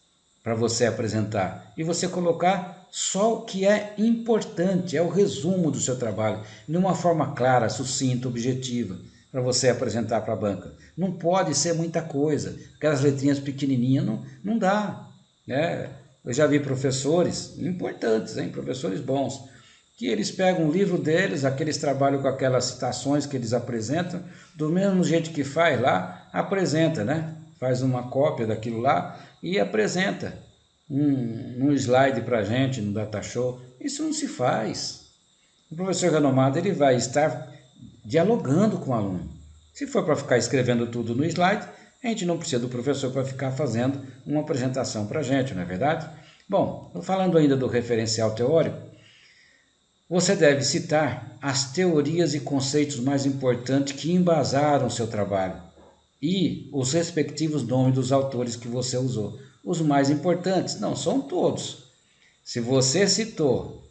para você apresentar e você colocar só o que é importante, é o resumo do seu trabalho, de uma forma clara, sucinta, objetiva, para você apresentar para a banca. Não pode ser muita coisa, aquelas letrinhas pequenininhas não dá, né? Eu já vi professores importantes, hein? Professores bons, que eles pegam o livro deles, aqueles trabalham com aquelas citações que eles apresentam, do mesmo jeito que faz lá, apresenta, né? Faz uma cópia daquilo lá e apresenta um slide para a gente no Data Show. Isso não se faz. O professor renomado ele vai estar dialogando com o aluno. Se for para ficar escrevendo tudo no slide, a gente não precisa do professor para ficar fazendo uma apresentação para a gente, não é verdade? Bom, falando ainda do referencial teórico, você deve citar as teorias e conceitos mais importantes que embasaram seu trabalho e os respectivos nomes dos autores que você usou. Os mais importantes, não são todos. Se você citou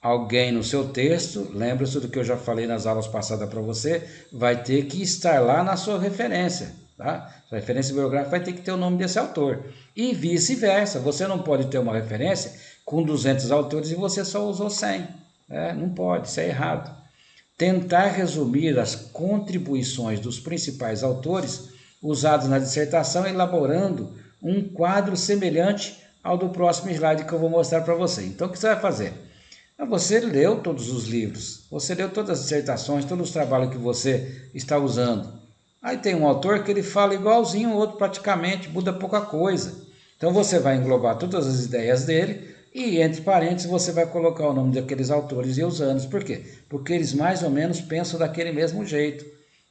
alguém no seu texto, lembra-se do que eu já falei nas aulas passadas para você, vai ter que estar lá na sua referência. Tá? A referência bibliográfica vai ter que ter o nome desse autor. E vice-versa, você não pode ter uma referência com 200 autores e você só usou 100. Não pode, isso é errado. Tentar resumir as contribuições dos principais autores usados na dissertação, elaborando um quadro semelhante ao do próximo slide que eu vou mostrar para você. Então, o que você vai fazer? Você leu todos os livros, você leu todas as dissertações, todos os trabalhos que você está usando. Aí tem um autor que ele fala igualzinho o outro praticamente, muda pouca coisa. Então você vai englobar todas as ideias dele e entre parênteses você vai colocar o nome daqueles autores e os anos. Por quê? Porque eles mais ou menos pensam daquele mesmo jeito.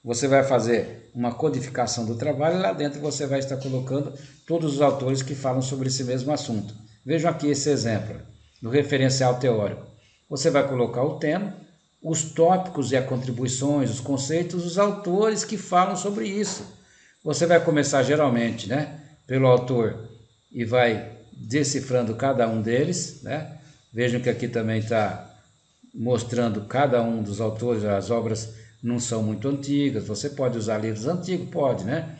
Você vai fazer uma codificação do trabalho e lá dentro você vai estar colocando todos os autores que falam sobre esse mesmo assunto. Vejam aqui esse exemplo, no referencial teórico. Você vai colocar o tema, os tópicos e as contribuições, os conceitos, os autores que falam sobre isso. Você vai começar geralmente, né, pelo autor e vai decifrando cada um deles, né? Vejam que aqui também está mostrando cada um dos autores, as obras não são muito antigas, você pode usar livros antigos, pode, né?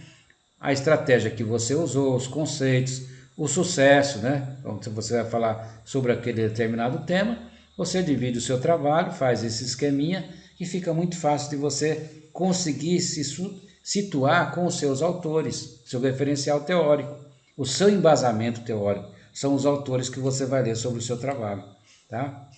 A estratégia que você usou, os conceitos, o sucesso, né? Então, se você vai falar sobre aquele determinado tema, você divide o seu trabalho, faz esse esqueminha e fica muito fácil de você conseguir se situar com os seus autores, seu referencial teórico, o seu embasamento teórico, são os autores que você vai ler sobre o seu trabalho, tá?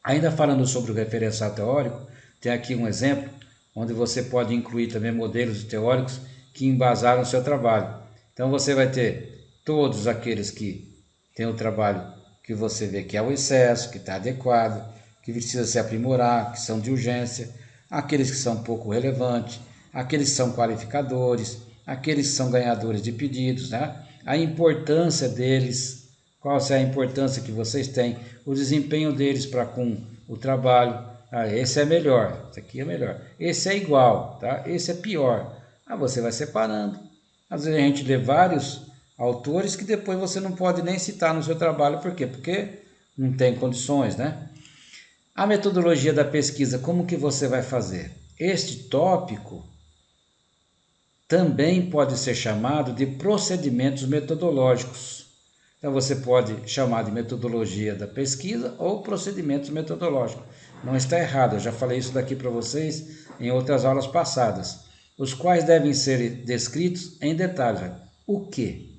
Ainda falando sobre o referencial teórico, tem aqui um exemplo onde você pode incluir também modelos teóricos que embasaram o seu trabalho. Então você vai ter todos aqueles que têm o trabalho que você vê que é o excesso, que está adequado, que precisa se aprimorar, que são de urgência, aqueles que são pouco relevantes, aqueles que são qualificadores, aqueles que são ganhadores de pedidos, né? A importância deles, qual é a importância que vocês têm, o desempenho deles para com o trabalho. Esse é melhor, esse aqui é melhor, esse é igual, tá? Esse é pior. Você vai separando. Às vezes a gente lê vários autores que depois você não pode nem citar no seu trabalho, por quê? Porque não tem condições, né? A metodologia da pesquisa, como que você vai fazer? Este tópico também pode ser chamado de procedimentos metodológicos. Então você pode chamar de metodologia da pesquisa ou procedimentos metodológicos. não está errado, eu já falei isso daqui para vocês em outras aulas passadas, os quais devem ser descritos em detalhe. O que?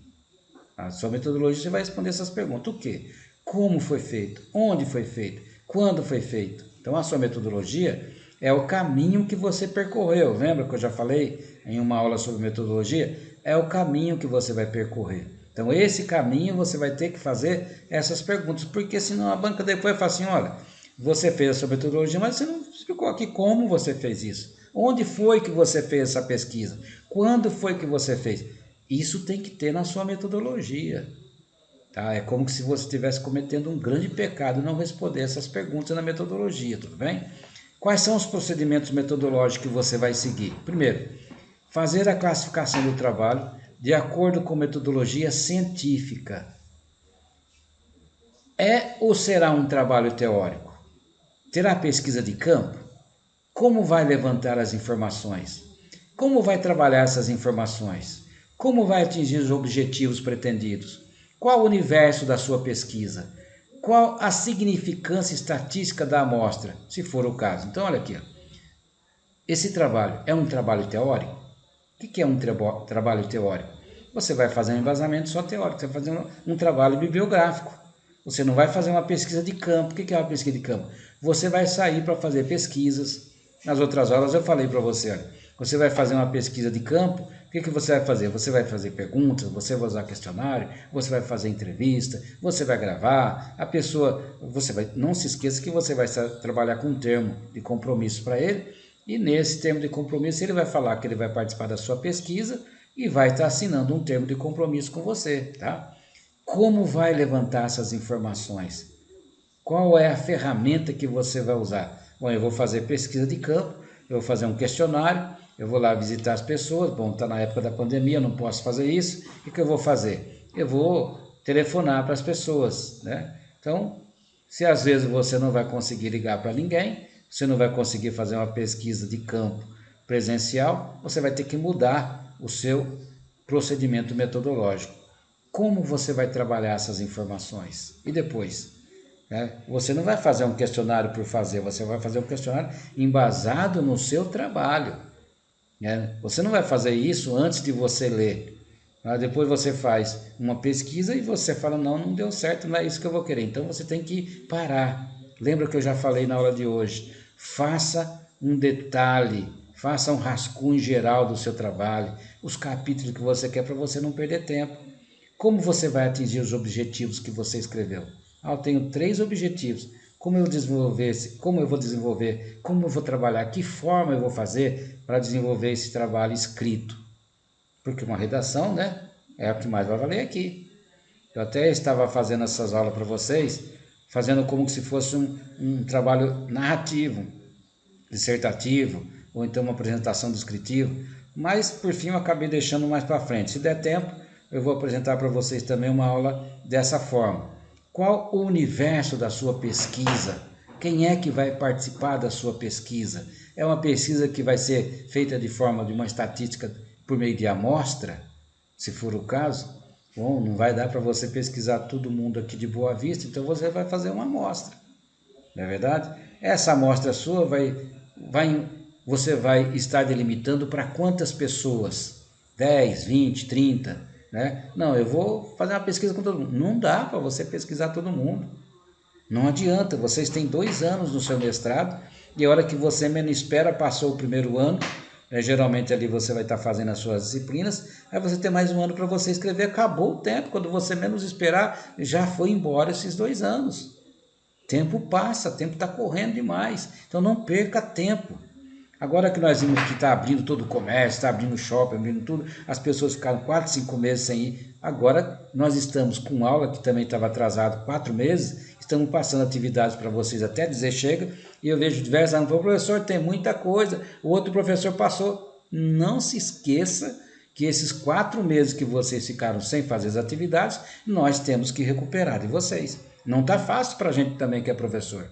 A sua metodologia você vai responder essas perguntas. O que? Como foi feito? Onde foi feito? Quando foi feito? Então a sua metodologia é o caminho que você percorreu. Lembra que eu já falei em uma aula sobre metodologia? É o caminho que você vai percorrer. Então esse caminho você vai ter que fazer essas perguntas, porque senão a banca depois fala assim, olha, você fez a sua metodologia, mas você não explicou aqui como você fez isso. Onde foi que você fez essa pesquisa? Quando foi que você fez? Isso tem que ter na sua metodologia. Tá? É como se você estivesse cometendo um grande pecado não responder essas perguntas na metodologia, tudo bem? Quais são os procedimentos metodológicos que você vai seguir? Primeiro, fazer a classificação do trabalho de acordo com metodologia científica. É ou será um trabalho teórico? Terá pesquisa de campo? Como vai levantar as informações? Como vai trabalhar essas informações? Como vai atingir os objetivos pretendidos? Qual o universo da sua pesquisa? Qual a significância estatística da amostra, se for o caso? Então, olha aqui. Esse trabalho é um trabalho teórico? O que é um trabalho teórico? Você vai fazer um embasamento só teórico, você vai fazer um trabalho bibliográfico. Você não vai fazer uma pesquisa de campo. O que é uma pesquisa de campo? Você vai sair para fazer pesquisas. Nas outras aulas eu falei para você, olha, você vai fazer uma pesquisa de campo, o que você vai fazer? Você vai fazer perguntas, você vai usar questionário, você vai fazer entrevista, você vai gravar, a pessoa, não se esqueça que você vai trabalhar com um termo de compromisso para ele, e nesse termo de compromisso ele vai falar que ele vai participar da sua pesquisa e vai estar assinando um termo de compromisso com você, tá? Como vai levantar essas informações? Qual é a ferramenta que você vai usar? Bom, eu vou fazer pesquisa de campo, eu vou fazer um questionário, eu vou lá visitar as pessoas, bom, está na época da pandemia, eu não posso fazer isso, o que eu vou fazer? Eu vou telefonar para as pessoas, né? Então, se às vezes você não vai conseguir ligar para ninguém, você não vai conseguir fazer uma pesquisa de campo presencial, você vai ter que mudar o seu procedimento metodológico. Como você vai trabalhar essas informações? E depois? Você não vai fazer um questionário por fazer, você vai fazer um questionário embasado no seu trabalho. Você não vai fazer isso antes de você ler. Depois você faz uma pesquisa e você fala, não deu certo, não é isso que eu vou querer. Então você tem que parar. Lembra que eu já falei na aula de hoje? Faça um detalhe, faça um rascunho geral do seu trabalho, os capítulos que você quer para você não perder tempo. Como você vai atingir os objetivos que você escreveu? Eu tenho 3 objetivos. Como eu vou desenvolver, como eu vou trabalhar, que forma eu vou fazer para desenvolver esse trabalho escrito. Porque uma redação, né, é o que mais vai valer aqui. Eu até estava fazendo essas aulas para vocês, fazendo como se fosse um trabalho narrativo, dissertativo, ou então uma apresentação descritiva, mas por fim eu acabei deixando mais para frente. Se der tempo, eu vou apresentar para vocês também uma aula dessa forma. Qual o universo da sua pesquisa? Quem é que vai participar da sua pesquisa? É uma pesquisa que vai ser feita de forma de uma estatística por meio de amostra, se for o caso? Bom, não vai dar para você pesquisar todo mundo aqui de Boa Vista, então você vai fazer uma amostra, não é verdade? Essa amostra sua você vai estar delimitando para quantas pessoas? 10, 20, 30, né? Não, eu vou fazer uma pesquisa com todo mundo. Não dá para você pesquisar todo mundo. Não adianta, vocês têm 2 anos no seu mestrado e a hora que você menos espera, passou o primeiro ano, geralmente ali você vai estar fazendo as suas disciplinas, aí você tem mais um ano para você escrever, acabou o tempo, quando você menos esperar, já foi embora esses 2 anos. Tempo passa, tempo está correndo demais, então não perca tempo. Agora que nós vimos que está abrindo todo o comércio, está abrindo shopping, abrindo tudo, as pessoas ficaram 4, 5 meses sem ir. Agora nós estamos com aula, que também estava atrasado 4 meses, estamos passando atividades para vocês até dizer chega, e eu vejo diversos alunos, professor, tem muita coisa, o outro professor passou. Não se esqueça que esses 4 meses que vocês ficaram sem fazer as atividades, nós temos que recuperar de vocês. Não está fácil para a gente também que é professor,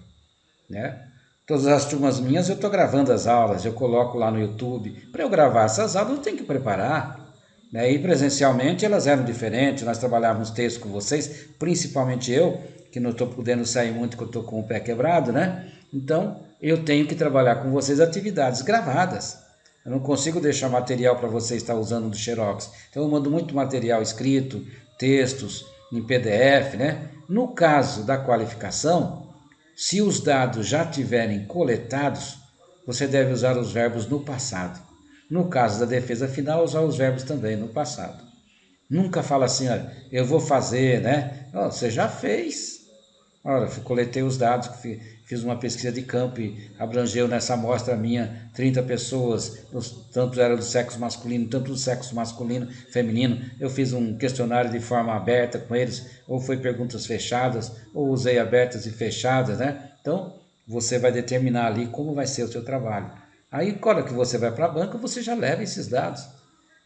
né? Todas as turmas minhas eu estou gravando as aulas, eu coloco lá no YouTube. Para eu gravar essas aulas eu tenho que preparar, né? E presencialmente elas eram diferentes, nós trabalhávamos texto com vocês, principalmente eu, que não estou podendo sair muito porque eu estou com o pé quebrado, né? Então eu tenho que trabalhar com vocês atividades gravadas. Eu não consigo deixar material para você estar usando do Xerox. Então eu mando muito material escrito, textos, em PDF, né? No caso da qualificação, se os dados já tiverem coletados, você deve usar os verbos no passado. No caso da defesa final, usar os verbos também no passado. Nunca fala assim, olha, eu vou fazer, né? Oh, você já fez. Olha, coletei os dados, fiz uma pesquisa de campo e abrangeu nessa amostra minha 30 pessoas, tanto era do sexo masculino, tanto do sexo masculino, feminino. Eu fiz um questionário de forma aberta com eles, ou foi perguntas fechadas, ou usei abertas e fechadas, né? Então, você vai determinar ali como vai ser o seu trabalho. Aí, quando que você vai para a banca, você já leva esses dados.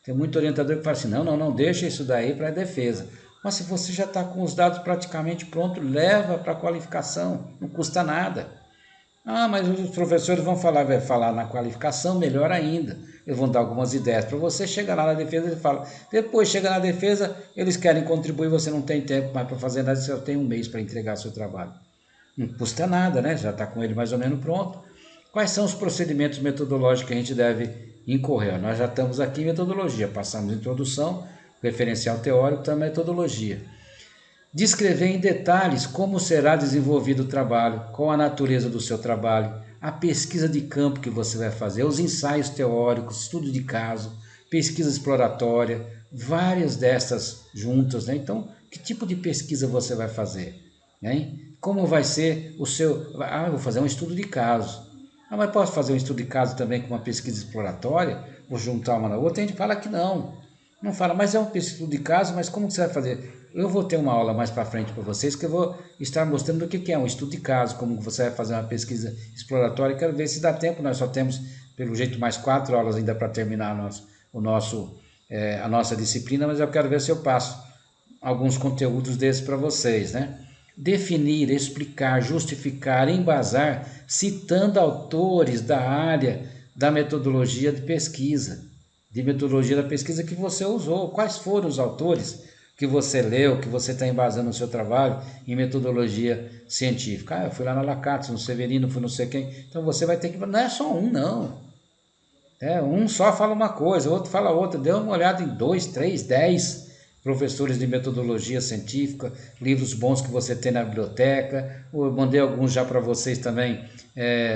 Tem muito orientador que fala assim, não deixa isso daí para a defesa. Mas se você já está com os dados praticamente prontos, leva para a qualificação, não custa nada. Ah, mas os professores vão vai falar na qualificação, melhor ainda. Eles vão dar algumas ideias para você, chega lá na defesa e fala. Depois chega na defesa, eles querem contribuir, você não tem tempo mais para fazer nada, você só tem um mês para entregar seu trabalho. Não custa nada, né? Já está com ele mais ou menos pronto. Quais são os procedimentos metodológicos que a gente deve incorrer? Nós já estamos aqui em metodologia, passamos introdução, referencial teórico, então metodologia. Descrever em detalhes como será desenvolvido o trabalho, qual a natureza do seu trabalho, a pesquisa de campo que você vai fazer, os ensaios teóricos, estudo de caso, pesquisa exploratória, várias dessas juntas, né? Então, que tipo de pesquisa você vai fazer? Né? Como vai ser o seu... Ah, eu vou fazer um estudo de caso. Ah, mas posso fazer um estudo de caso também com uma pesquisa exploratória? Vou juntar uma na outra? A gente fala que não. Não fala, mas é um estudo de caso, mas como que você vai fazer? Eu vou ter uma aula mais para frente para vocês que eu vou estar mostrando o que é um estudo de caso, como você vai fazer uma pesquisa exploratória. Quero ver se dá tempo, nós só temos, pelo jeito, mais 4 aulas ainda para terminar a nossa disciplina, mas eu quero ver se eu passo alguns conteúdos desses para vocês, né? Definir, explicar, justificar, embasar, citando autores da área da metodologia de pesquisa que você usou. Quais foram os autores que você leu, que você está embasando o seu trabalho em metodologia científica? Ah, eu fui lá na Lacatz, no Severino, fui não sei quem. Então você vai ter que... Não é só um, não. Um só fala uma coisa, o outro fala outra. Dê uma olhada em 2, 3, 10 professores de metodologia científica, livros bons que você tem na biblioteca. Eu mandei alguns já para vocês também,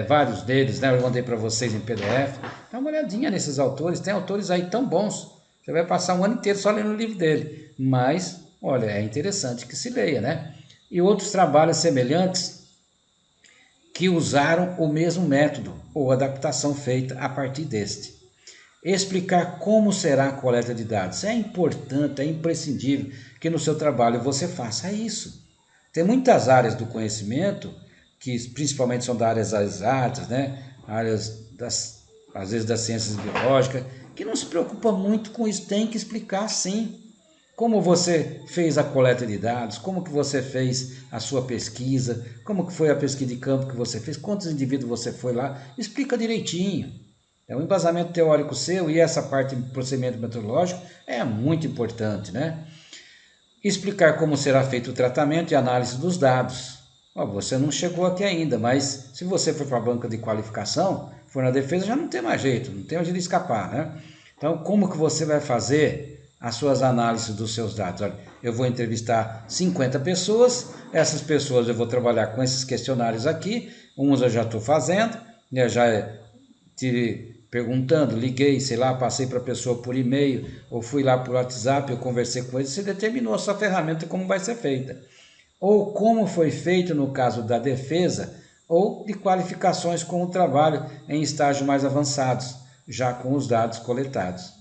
vários deles, né? Eu mandei para vocês em PDF. Dá uma olhadinha nesses autores, tem autores aí tão bons. Você vai passar um ano inteiro só lendo o livro dele. Mas, olha, é interessante que se leia, né? E outros trabalhos semelhantes que usaram o mesmo método ou adaptação feita a partir deste. Explicar como será a coleta de dados. É importante, é imprescindível que no seu trabalho você faça isso. Tem muitas áreas do conhecimento, que principalmente são da áreas exatas, né? Áreas, às vezes, das ciências biológicas, que não se preocupa muito com isso. Tem que explicar sim. Como você fez a coleta de dados, como que você fez a sua pesquisa, como que foi a pesquisa de campo que você fez, quantos indivíduos você foi lá, explica direitinho. É um embasamento teórico seu e essa parte do procedimento metodológico é muito importante, né? Explicar como será feito o tratamento e análise dos dados. Você não chegou aqui ainda, mas se você for para a banca de qualificação, for na defesa, já não tem mais jeito, não tem onde ele escapar, né? Então, como que você vai fazer as suas análises dos seus dados? Olha, eu vou entrevistar 50 pessoas, essas pessoas eu vou trabalhar com esses questionários aqui, uns eu já estou fazendo, né, já tive perguntando, liguei, sei lá, passei para a pessoa por e-mail, ou fui lá por WhatsApp, eu conversei com ele, você determinou a sua ferramenta como vai ser feita. Ou como foi feito no caso da defesa, ou de qualificações com o trabalho em estágios mais avançados, já com os dados coletados.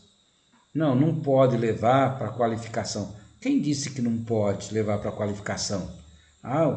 Não pode levar para qualificação. Quem disse que não pode levar para qualificação?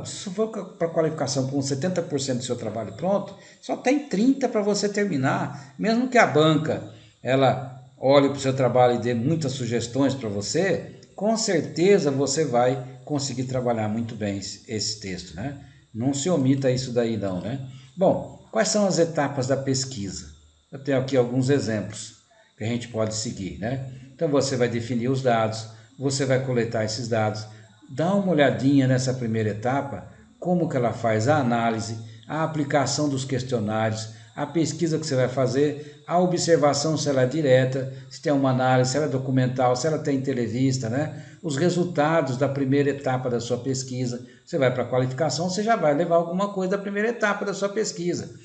Se for para qualificação com 70% do seu trabalho pronto, só tem 30% para você terminar. Mesmo que a banca ela olhe para o seu trabalho e dê muitas sugestões para você, com certeza você vai conseguir trabalhar muito bem esse texto, né? Não se omita isso daí não, né? Bom, quais são as etapas da pesquisa? Eu tenho aqui alguns exemplos que a gente pode seguir, né? Então você vai definir os dados, você vai coletar esses dados, dá uma olhadinha nessa primeira etapa, como que ela faz a análise, a aplicação dos questionários, a pesquisa que você vai fazer, a observação se ela é direta, se tem uma análise, se ela é documental, se ela tem entrevista, né? Os resultados da primeira etapa da sua pesquisa. Você vai para a qualificação, você já vai levar alguma coisa da primeira etapa da sua pesquisa.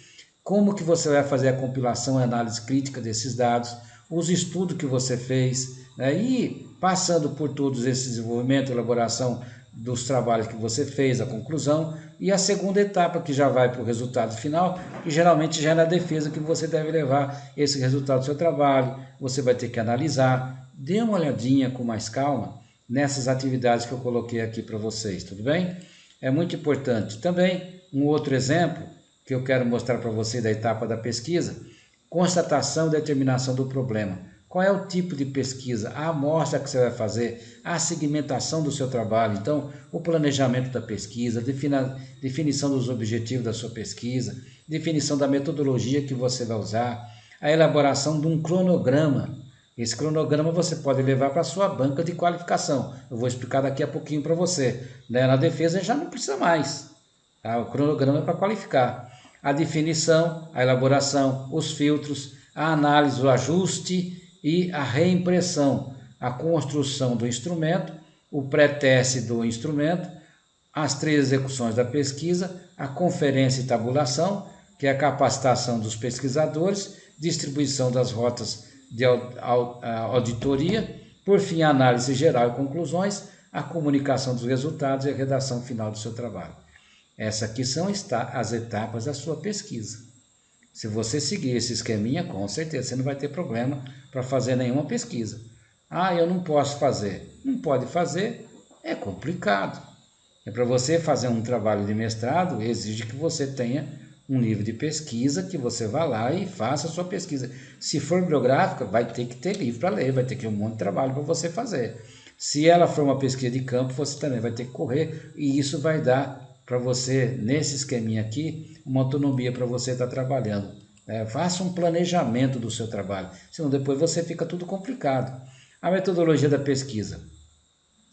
Como que você vai fazer a compilação e análise crítica desses dados, os estudos que você fez, né? E passando por todos esses desenvolvimento, elaboração dos trabalhos que você fez, a conclusão, e a segunda etapa que já vai para o resultado final, que geralmente já é na defesa que você deve levar esse resultado do seu trabalho, você vai ter que analisar, dê uma olhadinha com mais calma nessas atividades que eu coloquei aqui para vocês, tudo bem? É muito importante. Também, um outro exemplo que eu quero mostrar para você da etapa da pesquisa, constatação e determinação do problema. Qual é o tipo de pesquisa, a amostra que você vai fazer, a segmentação do seu trabalho, então o planejamento da pesquisa, definição dos objetivos da sua pesquisa, definição da metodologia que você vai usar, a elaboração de um cronograma. Esse cronograma você pode levar para a sua banca de qualificação. Eu vou explicar daqui a pouquinho para você. Na defesa já não precisa mais. Tá? O cronograma é para qualificar. A definição, a elaboração, os filtros, a análise, o ajuste e a reimpressão, a construção do instrumento, o pré-teste do instrumento, as 3 execuções da pesquisa, a conferência e tabulação, que é a capacitação dos pesquisadores, distribuição das rotas de auditoria, por fim a análise geral e conclusões, a comunicação dos resultados e a redação final do seu trabalho. Essas aqui são as etapas da sua pesquisa. Se você seguir esse esqueminha, com certeza você não vai ter problema para fazer nenhuma pesquisa. Ah, eu não posso fazer. Não pode fazer, é complicado. É para você fazer um trabalho de mestrado, exige que você tenha um livro de pesquisa, que você vá lá e faça a sua pesquisa. Se for bibliográfica, vai ter que ter livro para ler, vai ter que ter um monte de trabalho para você fazer. Se ela for uma pesquisa de campo, você também vai ter que correr, e isso vai dar para você, nesse esqueminha aqui, uma autonomia para você estar trabalhando. Faça um planejamento do seu trabalho, senão depois você fica tudo complicado. A metodologia da pesquisa.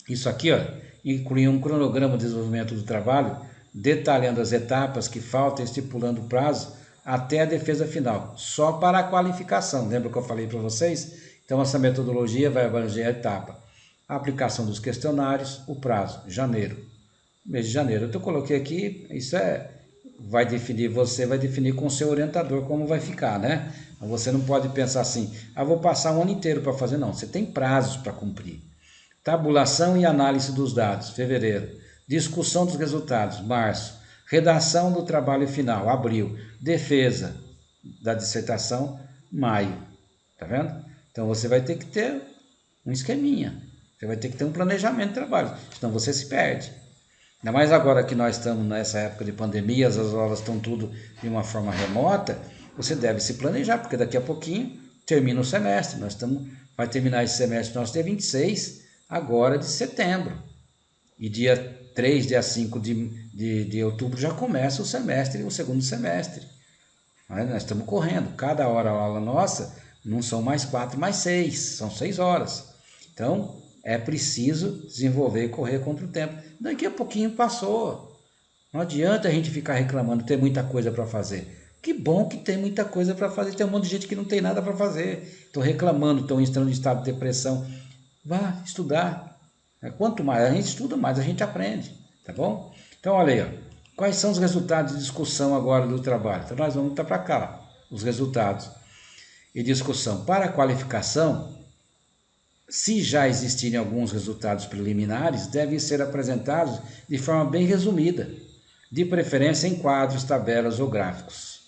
Isso aqui, ó, inclui um cronograma de desenvolvimento do trabalho, detalhando as etapas que faltam, estipulando o prazo até a defesa final, só para a qualificação. Lembra que eu falei para vocês? Então, essa metodologia vai abranger a etapa. A aplicação dos questionários, o prazo, janeiro. Mês de janeiro. Eu coloquei aqui, isso vai definir, você vai definir com o seu orientador como vai ficar, né? Você não pode pensar assim, vou passar um ano inteiro para fazer, não. Você tem prazos para cumprir. Tabulação e análise dos dados, fevereiro. Discussão dos resultados, março. Redação do trabalho final, abril. Defesa da dissertação, maio. Tá vendo? Então você vai ter que ter um esqueminha. Você vai ter que ter um planejamento de trabalho, senão você se perde. Ainda mais agora que nós estamos nessa época de pandemia, as aulas estão tudo de uma forma remota, você deve se planejar, porque daqui a pouquinho termina o semestre. Vai terminar esse semestre nosso dia 26, agora de setembro. E dia 3, dia 5 de outubro já começa o semestre, o segundo semestre. Mas nós estamos correndo, cada hora a aula nossa não são mais 4, mais 6, são 6 horas. Então, é preciso desenvolver e correr contra o tempo. Daqui a pouquinho passou. Não adianta a gente ficar reclamando, ter muita coisa para fazer. Que bom que tem muita coisa para fazer. Tem um monte de gente que não tem nada para fazer. Estão reclamando, estão entrando em estado de depressão. Vá estudar. Quanto mais a gente estuda, mais a gente aprende. Tá bom? Então, olha aí. Ó. Quais são os resultados de discussão agora do trabalho? Então, nós vamos estar para cá. Os resultados e discussão. Para a qualificação, se já existirem alguns resultados preliminares, devem ser apresentados de forma bem resumida, de preferência em quadros, tabelas ou gráficos.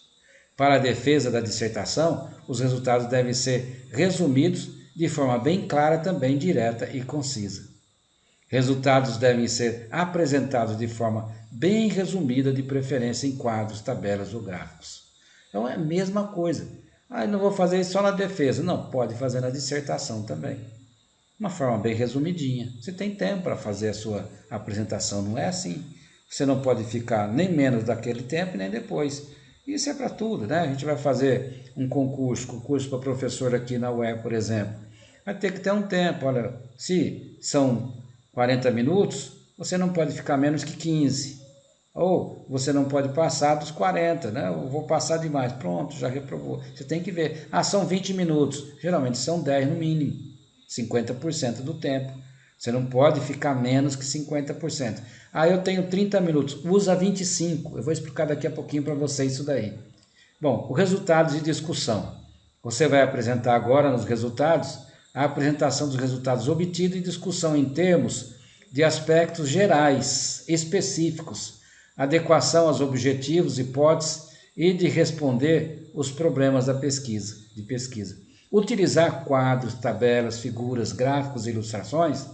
Para a defesa da dissertação, os resultados devem ser resumidos de forma bem clara, também direta e concisa. Resultados devem ser apresentados de forma bem resumida, de preferência em quadros, tabelas ou gráficos. Então é a mesma coisa. Eu não vou fazer isso só na defesa. Não, pode fazer na dissertação também. Uma forma bem resumidinha. Você tem tempo para fazer a sua apresentação, não é assim. Você não pode ficar nem menos daquele tempo nem depois. Isso é para tudo, né? A gente vai fazer um concurso para professor aqui na UER, por exemplo. Vai ter que ter um tempo. Olha, se são 40 minutos, você não pode ficar menos que 15. Ou você não pode passar dos 40, né? Eu vou passar demais. Pronto, já reprovou. Você tem que ver. Ah, são 20 minutos. Geralmente são 10 no mínimo. 50% do tempo. Você não pode ficar menos que 50%. Ah, eu tenho 30 minutos. Usa 25. Eu vou explicar daqui a pouquinho para você isso daí. Bom, os resultados de discussão. Você vai apresentar agora nos resultados a apresentação dos resultados obtidos e discussão em termos de aspectos gerais, específicos, adequação aos objetivos, hipóteses e de responder os problemas de pesquisa. Utilizar quadros, tabelas, figuras, gráficos e ilustrações,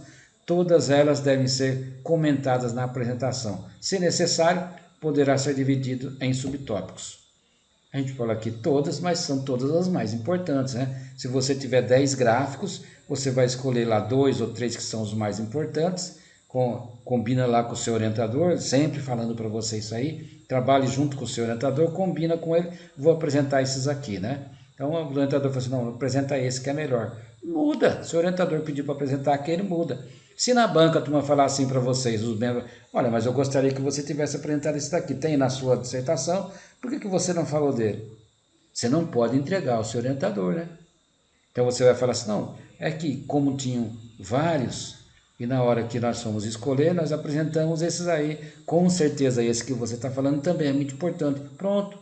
todas elas devem ser comentadas na apresentação. Se necessário, poderá ser dividido em subtópicos. A gente fala aqui todas, mas são todas as mais importantes, né? Se você tiver 10 gráficos, você vai escolher lá 2 ou 3 que são os mais importantes, combina lá com o seu orientador, sempre falando para você isso aí, trabalhe junto com o seu orientador, combina com ele, vou apresentar esses aqui, né? Então o orientador fala assim, não, apresenta esse que é melhor. Muda, se o orientador pedir para apresentar aquele, muda. Se na banca a turma falar assim para vocês, os membros, olha, mas eu gostaria que você tivesse apresentado esse daqui, tem na sua dissertação, por que você não falou dele? Você não pode entregar ao seu orientador, né? Então você vai falar assim, não, é que como tinham vários, e na hora que nós fomos escolher, nós apresentamos esses aí, com certeza esse que você está falando também é muito importante. Pronto,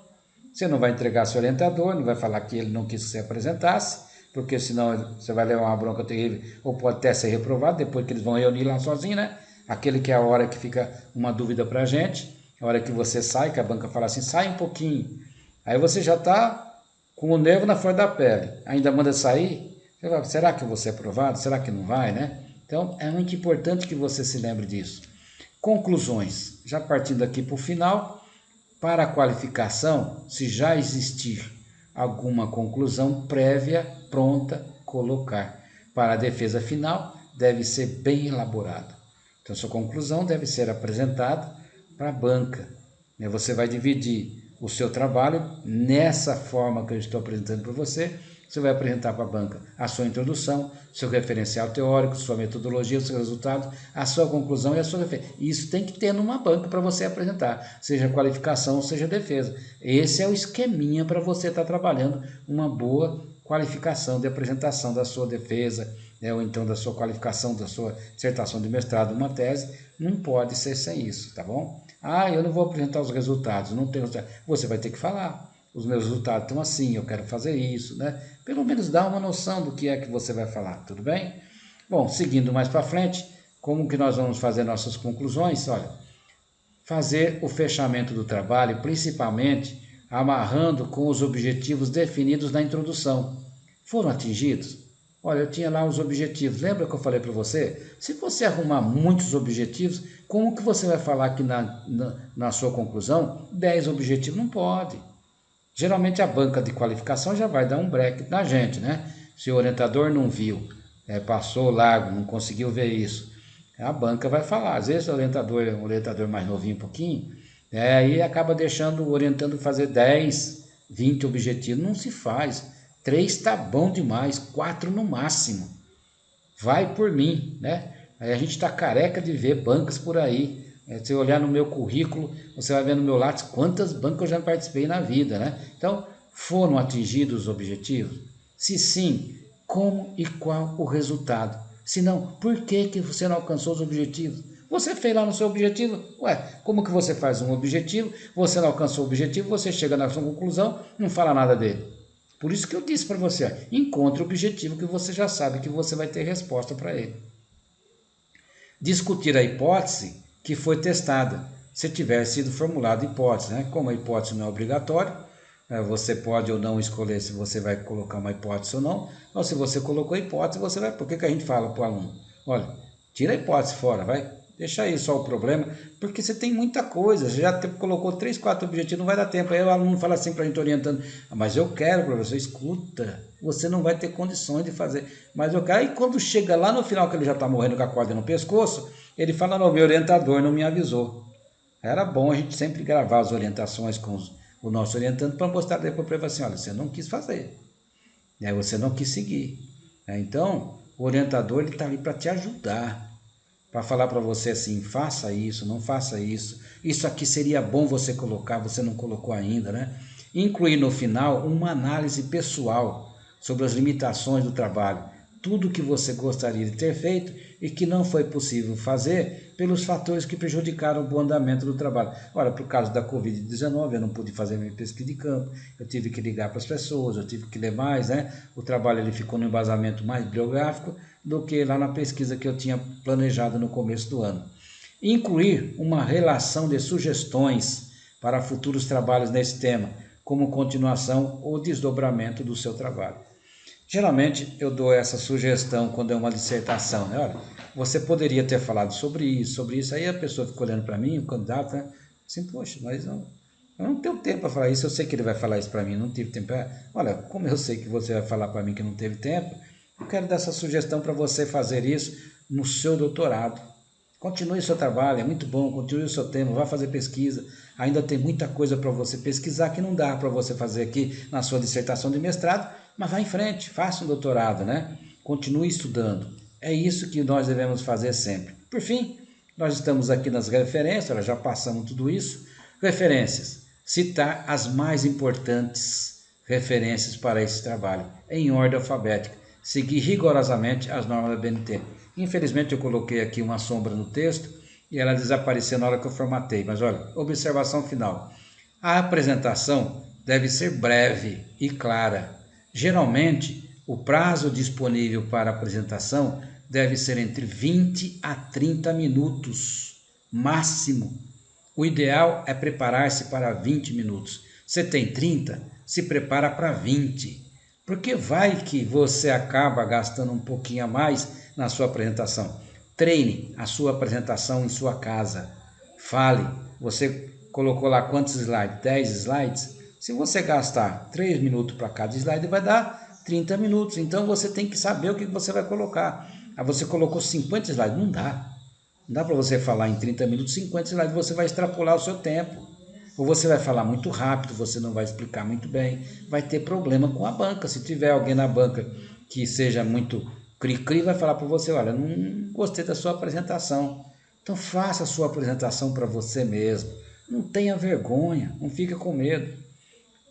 você não vai entregar ao seu orientador, não vai falar que ele não quis que você apresentasse, porque senão você vai levar uma bronca terrível, ou pode até ser reprovado, depois que eles vão reunir lá sozinho, né? Aquele que é a hora que fica uma dúvida para a gente, a hora que você sai, que a banca fala assim, sai um pouquinho. Aí você já está com o nervo na flor da pele, ainda manda sair, você fala, será que eu vou ser aprovado? Será que não vai, né? Então é muito importante que você se lembre disso. Conclusões, já partindo aqui para o final, para a qualificação, se já existir alguma conclusão prévia, pronta, colocar. Para a defesa final, deve ser bem elaborado. Então, sua conclusão deve ser apresentada para a banca. Você vai dividir o seu trabalho nessa forma que eu estou apresentando para você. Você vai apresentar para a banca a sua introdução, seu referencial teórico, sua metodologia, o seu resultado, a sua conclusão e a sua referência. Isso tem que ter numa banca para você apresentar, seja qualificação ou seja defesa. Esse é o esqueminha para você estar trabalhando uma boa qualificação de apresentação da sua defesa, ou então da sua qualificação, da sua dissertação de mestrado, uma tese. Não pode ser sem isso, tá bom? Ah, eu não vou apresentar os resultados, não tenho. Você vai ter que falar. Os meus resultados estão assim, eu quero fazer isso, né? Pelo menos dá uma noção do que é que você vai falar, tudo bem? Bom, seguindo mais para frente, como que nós vamos fazer nossas conclusões? Olha, fazer o fechamento do trabalho, principalmente amarrando com os objetivos definidos na introdução. Foram atingidos? Olha, eu tinha lá os objetivos. Lembra que eu falei para você? Se você arrumar muitos objetivos, como que você vai falar que na sua conclusão 10 objetivos? Não pode. Geralmente a banca de qualificação já vai dar um break na gente, né? Se o orientador não viu, passou largo, não conseguiu ver isso, a banca vai falar. Às vezes o orientador é um orientador mais novinho um pouquinho, aí acaba orientando fazer 10, 20 objetivos. Não se faz. 3 está bom demais, 4 no máximo. Vai por mim, né? Aí a gente está careca de ver bancas por aí. Se você olhar no meu currículo, você vai ver no meu Lattes quantas bancas eu já participei na vida, né? Então, foram atingidos os objetivos? Se sim, como e qual o resultado? Se não, por que você não alcançou os objetivos? Você fez lá no seu objetivo? Ué, como que você faz um objetivo, você não alcançou o objetivo, você chega na sua conclusão, não fala nada dele? Por isso que eu disse para você, encontre o objetivo que você já sabe que você vai ter resposta para ele. Discutir a hipótese que foi testada, se tiver sido formulada hipótese, né? Como a hipótese não é obrigatória, você pode ou não escolher se você vai colocar uma hipótese ou não, ou se você colocou a hipótese, você vai. Por que a gente fala para o aluno? Olha, tira a hipótese fora, vai, deixa aí só o problema, porque você tem muita coisa, você já colocou 3, 4 objetivos, não vai dar tempo. Aí o aluno fala assim para a gente orientando, mas eu quero, professor, escuta, você não vai ter condições de fazer, mas eu quero. Aí quando chega lá no final que ele já está morrendo com a corda no pescoço, ele fala, não, meu orientador não me avisou. Era bom a gente sempre gravar as orientações com o nosso orientando para mostrar depois para ele assim, olha, você não quis fazer, e aí você não quis seguir. Então, o orientador está ali para te ajudar, para falar para você assim, faça isso, não faça isso, isso aqui seria bom você colocar, você não colocou ainda, né? Incluir no final uma análise pessoal sobre as limitações do trabalho, tudo que você gostaria de ter feito e que não foi possível fazer pelos fatores que prejudicaram o bom andamento do trabalho. Ora, por causa da Covid-19, eu não pude fazer minha pesquisa de campo, eu tive que ligar para as pessoas, eu tive que ler mais, né? O trabalho ele ficou no embasamento mais bibliográfico do que lá na pesquisa que eu tinha planejado no começo do ano. Incluir uma relação de sugestões para futuros trabalhos nesse tema, como continuação ou desdobramento do seu trabalho. Geralmente eu dou essa sugestão quando é uma dissertação, né? Olha, você poderia ter falado sobre isso, aí a pessoa fica olhando para mim, o candidato, né? Assim, poxa, mas eu não tenho tempo para falar isso, eu sei que ele vai falar isso para mim, não tive tempo. Olha, como eu sei que você vai falar para mim que não teve tempo, eu quero dar essa sugestão para você fazer isso no seu doutorado. Continue o seu trabalho, é muito bom, continue o seu tema, vá fazer pesquisa. Ainda tem muita coisa para você pesquisar que não dá para você fazer aqui na sua dissertação de mestrado, mas vá em frente, faça um doutorado, né? Continue estudando. É isso que nós devemos fazer sempre. Por fim, nós estamos aqui nas referências, já passamos tudo isso. Referências. Citar as mais importantes referências para esse trabalho, em ordem alfabética. Seguir rigorosamente as normas da BNT. Infelizmente eu coloquei aqui uma sombra no texto e ela desapareceu na hora que eu formatei. Mas olha, observação final. A apresentação deve ser breve e clara. Geralmente, o prazo disponível para a apresentação deve ser entre 20 a 30 minutos, máximo. O ideal é preparar-se para 20 minutos. Você tem 30? Se prepara para 20. Porque vai que você acaba gastando um pouquinho a mais na sua apresentação. Treine a sua apresentação em sua casa. Fale. Você colocou lá quantos slides? 10 slides? Se você gastar 3 minutos para cada slide, vai dar 30 minutos. Então você tem que saber o que você vai colocar. Aí você colocou 50 slides. Não dá. Não dá para você falar em 30 minutos 50 slides. Você vai extrapolar o seu tempo. Ou você vai falar muito rápido, você não vai explicar muito bem, vai ter problema com a banca. Se tiver alguém na banca que seja muito cri-cri, vai falar para você, olha, não gostei da sua apresentação. Então faça a sua apresentação para você mesmo. Não tenha vergonha, não fica com medo.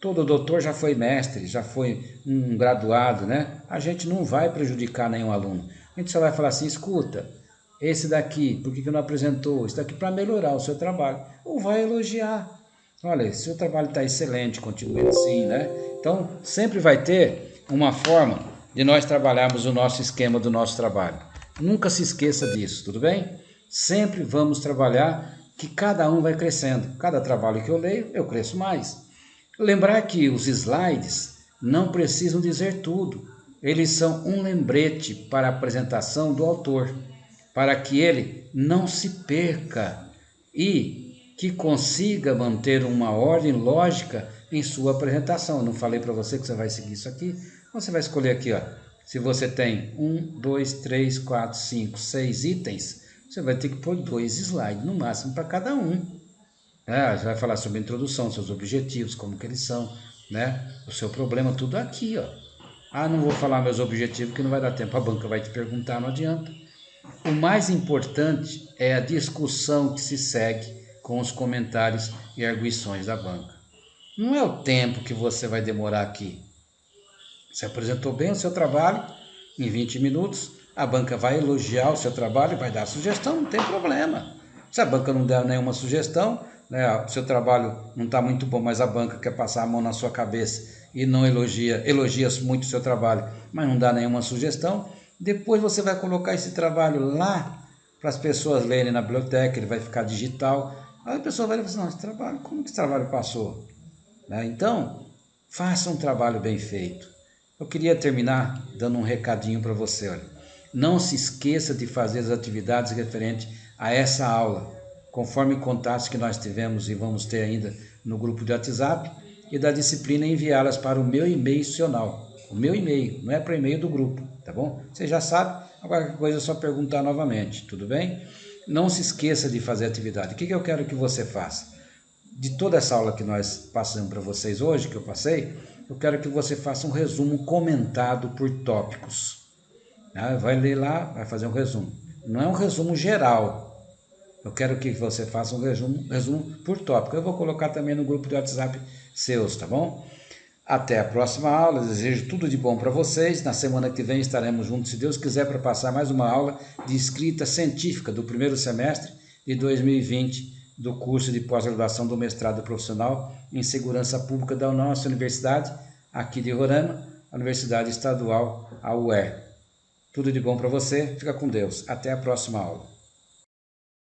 Todo doutor já foi mestre, já foi um graduado, né? A gente não vai prejudicar nenhum aluno. A gente só vai falar assim, escuta, esse daqui, por que não apresentou? Isso daqui para melhorar o seu trabalho. Ou vai elogiar. Olha, seu trabalho está excelente, continue assim, né? Então, sempre vai ter uma forma de nós trabalharmos o nosso esquema do nosso trabalho. Nunca se esqueça disso, tudo bem? Sempre vamos trabalhar que cada um vai crescendo. Cada trabalho que eu leio, eu cresço mais. Lembrar que os slides não precisam dizer tudo. Eles são um lembrete para a apresentação do autor, para que ele não se perca e que consiga manter uma ordem lógica em sua apresentação. Eu não falei para você que você vai seguir isso aqui? Você vai escolher aqui, ó. Se você tem 1, 2, 3, 4, 5, 6 itens, você vai ter que pôr 2 slides no máximo para cada um. Você vai falar sobre a introdução, seus objetivos, como que eles são, né? O seu problema, tudo aqui, ó. Não vou falar meus objetivos que não vai dar tempo, a banca vai te perguntar, não adianta. O mais importante é a discussão que se segue com os comentários e arguições da banca. Não é o tempo que você vai demorar aqui. Você apresentou bem o seu trabalho, em 20 minutos, a banca vai elogiar o seu trabalho e vai dar sugestão, não tem problema. Se a banca não der nenhuma sugestão, né, o seu trabalho não está muito bom, mas a banca quer passar a mão na sua cabeça e não elogia muito o seu trabalho, mas não dá nenhuma sugestão, depois você vai colocar esse trabalho lá para as pessoas lerem na biblioteca, ele vai ficar digital. Aí a pessoa vai dizer, não, esse trabalho, como que esse trabalho passou? Então, faça um trabalho bem feito. Eu queria terminar dando um recadinho para você. Olha. Não se esqueça de fazer as atividades referentes a essa aula, conforme contatos que nós tivemos e vamos ter ainda no grupo de WhatsApp, e da disciplina enviá-las para o meu e-mail institucional. O meu e-mail, não é para o e-mail do grupo, tá bom? Você já sabe, agora qualquer coisa é só perguntar novamente, tudo bem? Não se esqueça de fazer atividade. O que eu quero que você faça? De toda essa aula que nós passamos para vocês hoje, que eu passei, eu quero que você faça um resumo comentado por tópicos. Vai ler lá, vai fazer um resumo. Não é um resumo geral. Eu quero que você faça um resumo por tópico. Eu vou colocar também no grupo de WhatsApp seus, tá bom? Até a próxima aula. Desejo tudo de bom para vocês. Na semana que vem estaremos juntos, se Deus quiser, para passar mais uma aula de escrita científica do primeiro semestre de 2020 do curso de pós-graduação do mestrado profissional em segurança pública da nossa universidade, aqui de Roraima, a Universidade Estadual, a UER. Tudo de bom para você. Fica com Deus. Até a próxima aula.